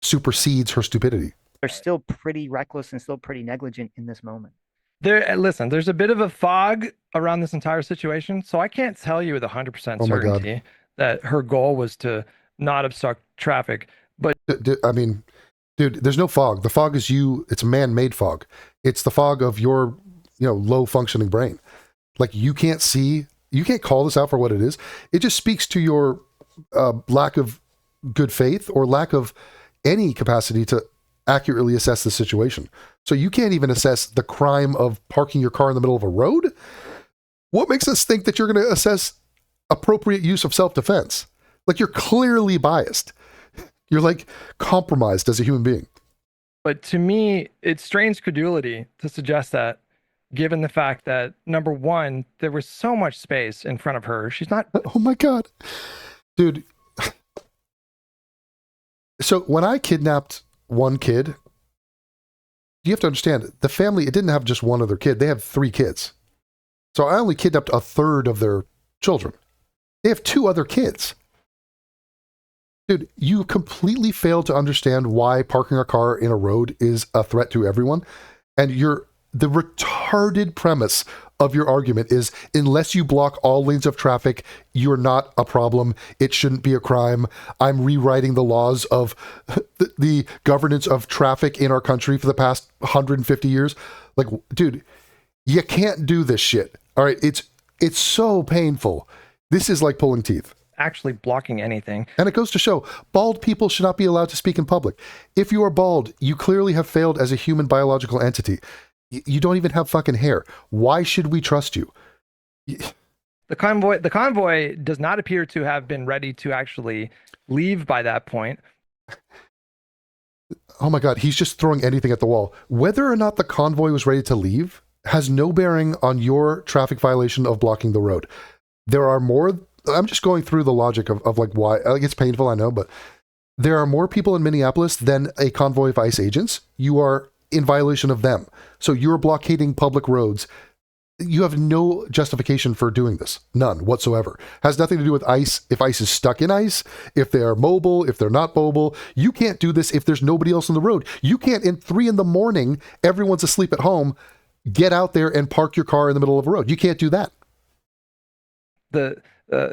C: supersedes her stupidity.
B: They're still pretty reckless and still pretty negligent in this moment.
A: Listen, there's a bit of a fog around this entire situation, so I can't tell you with 100% certainty that her goal was to not obstruct traffic. But
C: I mean, dude, there's no fog. The fog is you. It's man-made fog. It's the fog of your, low-functioning brain. Like, you can't see... You can't call this out for what it is. It just speaks to your lack of good faith or lack of any capacity to accurately assess the situation. So you can't even assess the crime of parking your car in the middle of a road? What makes us think that you're going to assess appropriate use of self-defense? Like, you're clearly biased. You're like compromised as a human being.
A: But to me, it strains credulity to suggest that, given the fact that, number one, there was so much space in front of her. She's not...
C: Oh my God. Dude. So when I kidnapped one kid, you have to understand, the family, it didn't have just one other kid. They have 3 kids. So I only kidnapped a third of their children. They have 2 other kids. Dude, you completely failed to understand why parking a car in a road is a threat to everyone. And the retarded premise of your argument is unless you block all lanes of traffic, you're not a problem. It shouldn't be a crime. I'm rewriting the laws of the governance of traffic in our country for the past 150 years. Like, dude, you can't do this shit. All right, it's so painful. This is like pulling teeth.
A: Actually blocking anything.
C: And it goes to show, bald people should not be allowed to speak in public. If you are bald, you clearly have failed as a human biological entity. You don't even have fucking hair. Why should we trust you?
A: The convoy does not appear to have been ready to actually leave by that point.
C: Oh my God, he's just throwing anything at the wall. Whether or not the convoy was ready to leave has no bearing on your traffic violation of blocking the road. There are more... I'm just going through the logic of like why. Like, it's painful, I know, but there are more people in Minneapolis than a convoy of ICE agents. You are in violation of them. So you're blockading public roads. You have no justification for doing this. None whatsoever. Has nothing to do with ICE. If ICE is stuck in ICE, if they are mobile, if they're not mobile, you can't do this if there's nobody else on the road. You can't, in 3 a.m, everyone's asleep at home, get out there and park your car in the middle of a road. You can't do that.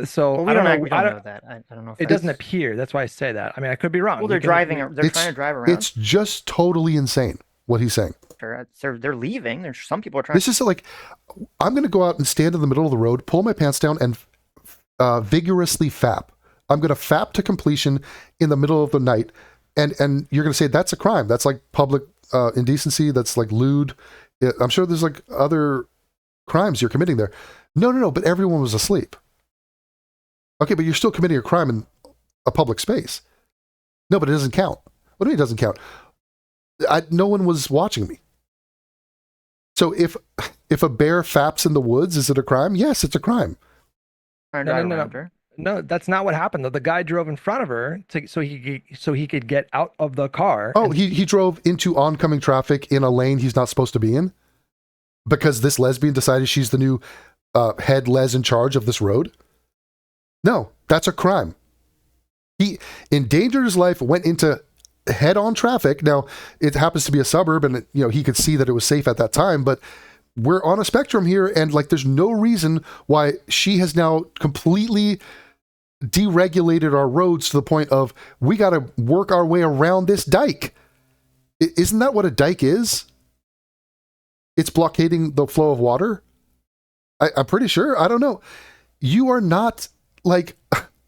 A: So
B: Well,
A: I don't know.
B: we don't know that. I don't know if
A: It doesn't appear. That's why I say that. I mean, I could be wrong.
B: Well, they're driving. They're trying to drive around.
C: It's just totally insane what he's saying.
B: They're leaving. There's some people are trying.
C: This is like, I'm going to go out and stand in the middle of the road, pull my pants down, and vigorously fap. I'm going to fap to completion in the middle of the night, and you're going to say that's a crime. That's like public indecency. That's like lewd. I'm sure there's like other crimes you're committing there. No. But everyone was asleep. Okay, but you're still committing a crime in a public space. No, but it doesn't count. What do you mean it doesn't count? No one was watching me. So if a bear faps in the woods, is it a crime? Yes, it's a crime.
A: No, that's not what happened. The guy drove in front of her so he could get out of the car.
C: Oh, he drove into oncoming traffic in a lane he's not supposed to be in because this lesbian decided she's the new head les in charge of this road. No, that's a crime. He endangered his life, went into head-on traffic. Now, it happens to be a suburb, and he could see that it was safe at that time, but we're on a spectrum here, and like there's no reason why she has now completely deregulated our roads to the point of we got to work our way around this dike. Isn't that what a dike is? It's blockading the flow of water? I'm pretty sure. I don't know. You are not like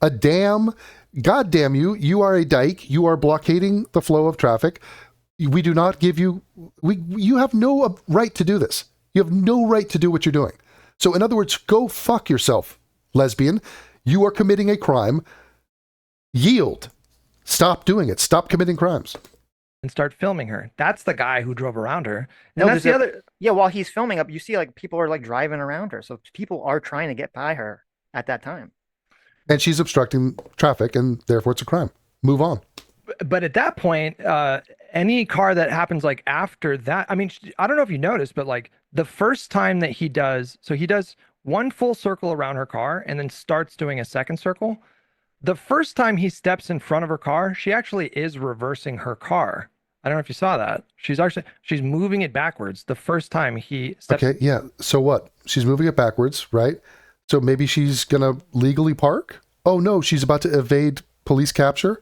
C: a dam. God damn you. You are a dike. You are blockading the flow of traffic. We do not give you... you have no right to do this. You have no right to do what you're doing. So in other words, go fuck yourself, lesbian. You are committing a crime. Yield. Stop doing it. Stop committing crimes.
A: And start filming her. That's the guy who drove around her. And
B: No,
A: that's the other...
B: Yeah, while he's filming up, you see like people are like driving around her. So people are trying to get by her at that time.
C: And she's obstructing traffic, and therefore it's a crime. Move on.
A: But at that point, any car that happens like after that, I mean, I don't know if you noticed, but like the first time that he does one full circle around her car and then starts doing a second circle. The first time he steps in front of her car, she actually is reversing her car. I don't know if you saw that. She's moving it backwards the first time he steps.
C: Okay, yeah. So what? She's moving it backwards, right? So maybe she's going to legally park? Oh no, she's about to evade police capture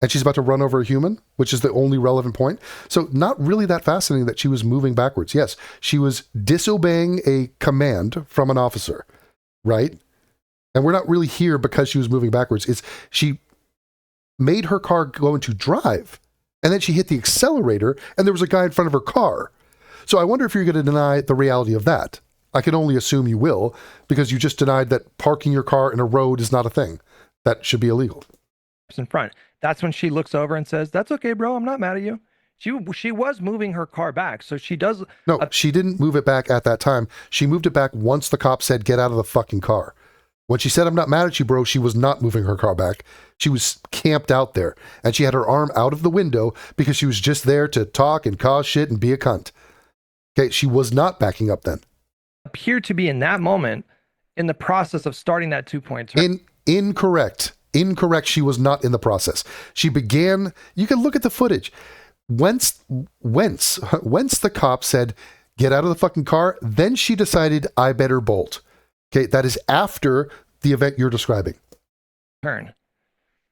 C: and she's about to run over a human, which is the only relevant point. So not really that fascinating that she was moving backwards. Yes, she was disobeying a command from an officer, right? And we're not really here because she was moving backwards. She made her car go into drive and then she hit the accelerator and there was a guy in front of her car. So I wonder if you're going to deny the reality of that. I can only assume you will, because you just denied that parking your car in a road is not a thing. That should be illegal.
A: In front. That's when she looks over and says, "That's okay, bro. I'm not mad at you." She was moving her car back, so she does.
C: No, she didn't move it back at that time. She moved it back once the cop said, "Get out of the fucking car." When she said, "I'm not mad at you, bro," she was not moving her car back. She was camped out there, and she had her arm out of the window because she was just there to talk and cause shit and be a cunt. Okay, she was not backing up then.
A: Appeared to be in that moment in the process of starting that 2-point turn.
C: Incorrect. She was not in the process. She began, you can look at the footage. Whence the cop said, get out of the fucking car. Then she decided, I better bolt. Okay, that is after the event you're describing.
A: Turn.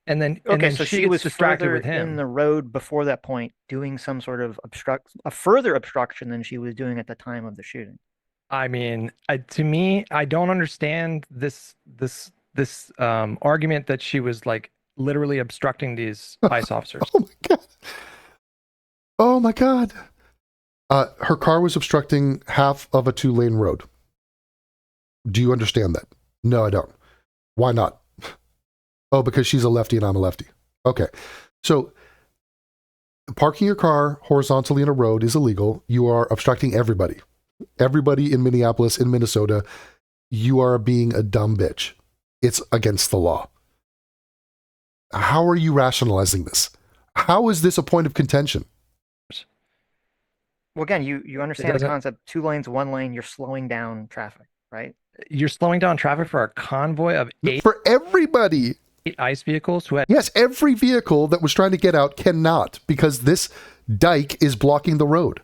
A: And then
B: So
A: she
B: she
A: gets
B: was
A: distracted
B: further
A: with him.
B: in the road before that point, doing some sort of a further obstruction than she was doing at the time of the shooting.
A: I mean, to me, I don't understand this argument that she was like literally obstructing these ICE officers.
C: Oh my God. Oh my God. Her car was obstructing half of a 2-lane road. Do you understand that? No, I don't. Why not? Oh, because she's a lefty and I'm a lefty. Okay. So parking your car horizontally in a road is illegal. You are obstructing everybody. Everybody in Minneapolis, in Minnesota, you are being a dumb bitch. It's against the law. How are you rationalizing this? How is this a point of contention?
B: Well, again, you understand the concept, 2 lanes, 1 lane, you're slowing down traffic, right?
A: You're slowing down traffic for a convoy of 8
C: for everybody.
A: ICE vehicles who had
C: Yes, every vehicle that was trying to get out cannot because this dike is blocking the road.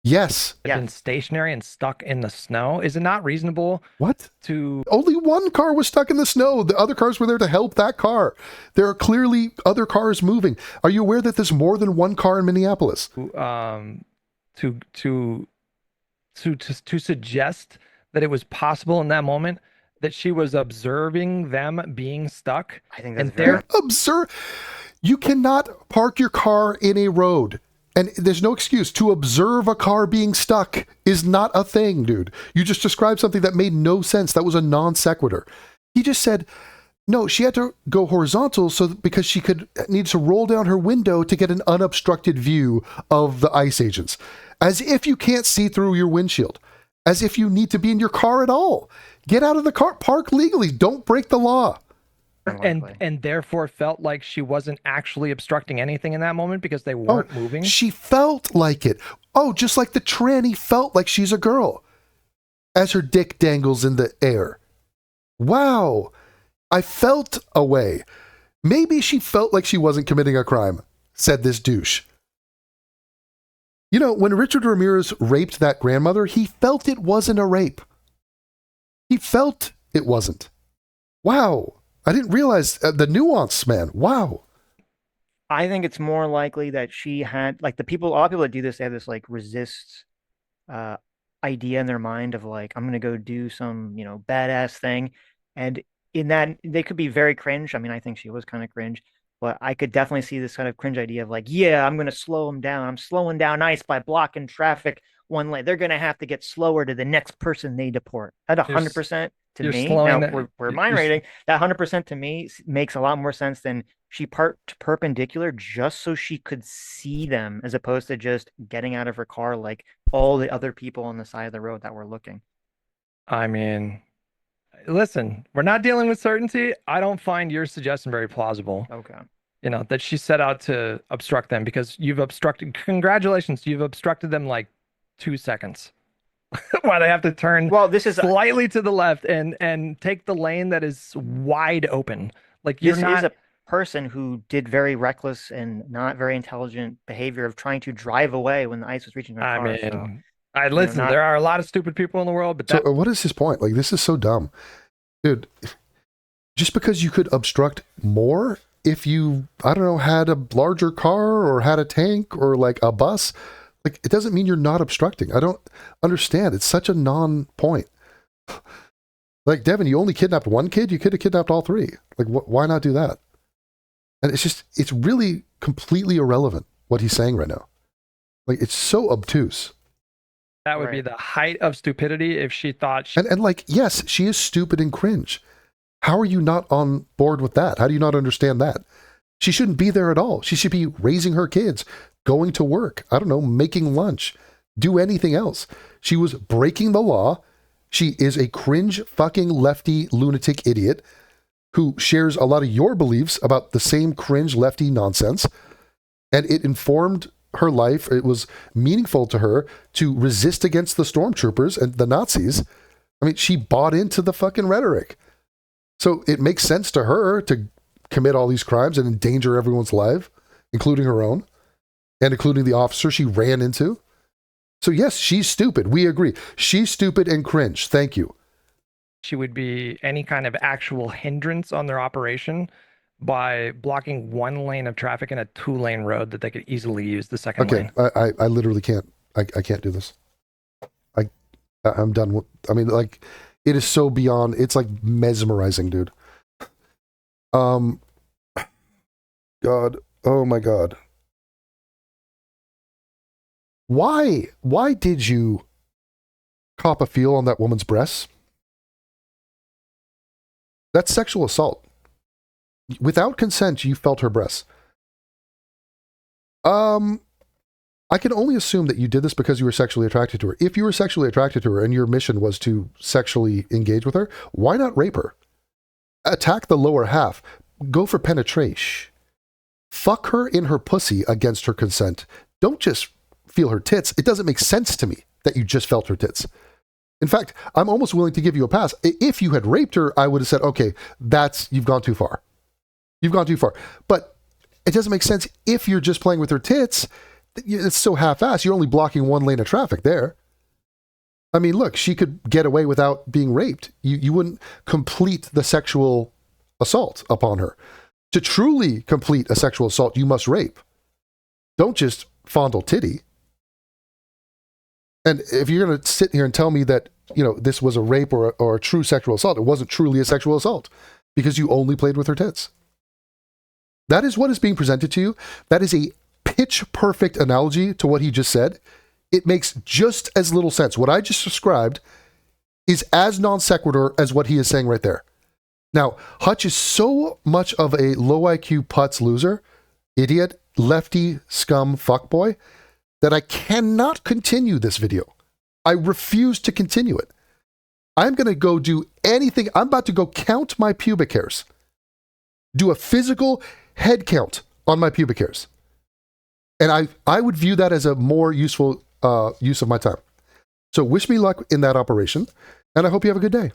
C: Yes.
A: been stationary and stuck in the snow. Is it not reasonable
C: What?
A: to
C: Only one car was stuck in the snow. The other cars were there to help that car. There are clearly other cars moving. Are you aware that there's more than one car in Minneapolis?
A: to suggest that it was possible in that moment that she was observing them being stuck?
B: I think that's
A: And
B: very
C: Observe. You cannot park your car in a road. And there's no excuse. To observe a car being stuck is not a thing, dude. You just described something that made no sense. That was a non sequitur. He just said, no, she had to go horizontal because she needs to roll down her window to get an unobstructed view of the ICE agents. As if you can't see through your windshield. As if you need to be in your car at all. Get out of the car. Park legally. Don't break the law.
A: and therefore felt like she wasn't actually obstructing anything in that moment because they weren't moving.
C: She felt like it. Oh, just like the tranny felt like she's a girl as her dick dangles in the air. Wow. I felt a way. Maybe she felt like she wasn't committing a crime, said this douche. You know, when Richard Ramirez raped that grandmother, he felt it wasn't a rape. He felt it wasn't. Wow. I didn't realize the nuance, man. Wow.
B: I think it's more likely that she had, like, a lot of people that do this, they have this like resist idea in their mind of like, I'm gonna go do some, badass thing. And in that, they could be very cringe. I mean, I think she was kind of cringe, but I could definitely see this kind of cringe idea of like, yeah, I'm gonna slow them down. I'm slowing down ICE by blocking traffic 1 lane. They're gonna have to get slower to the next person they deport. At 100%. To me, now we're mind rating, that 100% to me makes a lot more sense than she parked perpendicular just so she could see them, as opposed to just getting out of her car like all the other people on the side of the road that were looking.
A: I mean, listen, we're not dealing with certainty. I don't find your suggestion very plausible.
B: Okay.
A: That she set out to obstruct them because you've obstructed. Congratulations, you've obstructed them like 2 seconds. Why they have to turn
B: this is
A: slightly to the left and take the lane that is wide open. Like
B: this is a person who did very reckless and not very intelligent behavior of trying to drive away when the ICE was reaching her car.
A: I mean, listen, there are a lot of stupid people in the world, but
C: so what is his point? Like, this is so dumb. Dude, just because you could obstruct more if you, I don't know, had a larger car or had a tank or like a bus, like, it doesn't mean you're not obstructing. I don't understand. It's such a non-point. Like, Devin, you only kidnapped one kid? You could have kidnapped all 3. Like, why not do that? And it's really completely irrelevant what he's saying right now. Like, it's so obtuse.
A: That would be the height of stupidity if she thought she...
C: And like, yes, she is stupid and cringe. How are you not on board with that? How do you not understand that? She shouldn't be there at all. She should be raising her kids, going to work, I don't know, making lunch, do anything else. She was breaking the law. She is a cringe fucking lefty lunatic idiot who shares a lot of your beliefs about the same cringe lefty nonsense. And it informed her life. It was meaningful to her to resist against the stormtroopers and the Nazis. I mean, she bought into the fucking rhetoric. So it makes sense to her to commit all these crimes and endanger everyone's life, including her own. And including the officer she ran into. So yes, she's stupid. We agree. She's stupid and cringe. Thank you.
A: She would be any kind of actual hindrance on their operation by blocking one lane of traffic in a 2-lane road that they could easily use the second
C: Okay,
A: lane.
C: I literally can't. I can't do this. I'm done with. I mean, like, it is so beyond. It's like mesmerizing, dude. God. Oh my God. Why did you cop a feel on that woman's breasts? That's sexual assault. Without consent, you felt her breasts. I can only assume that you did this because you were sexually attracted to her. If you were sexually attracted to her and your mission was to sexually engage with her, why not rape her? Attack the lower half. Go for penetration. Fuck her in her pussy against her consent. Don't just feel her tits. It doesn't make sense to me that you just felt her tits. In fact, I'm almost willing to give you a pass. If you had raped her, I would have said, okay, you've gone too far. You've gone too far. But it doesn't make sense if you're just playing with her tits. It's so half-assed. You're only blocking one lane of traffic there. I mean, look, she could get away without being raped. You wouldn't complete the sexual assault upon her. To truly complete a sexual assault, you must rape. Don't just fondle titty. And if you're going to sit here and tell me that, this was a rape or a true sexual assault, it wasn't truly a sexual assault because you only played with her tits. That is what is being presented to you. That is a pitch perfect analogy to what he just said. It makes just as little sense. What I just described is as non sequitur as what he is saying right there. Now, Hutch is so much of a low IQ putz loser, idiot, lefty, scum, fuckboy, that I cannot continue this video. I refuse to continue it. I'm going to go do anything. I'm about to go count my pubic hairs. Do a physical head count on my pubic hairs. And I would view that as a more useful use of my time. So wish me luck in that operation, and I hope you have a good day.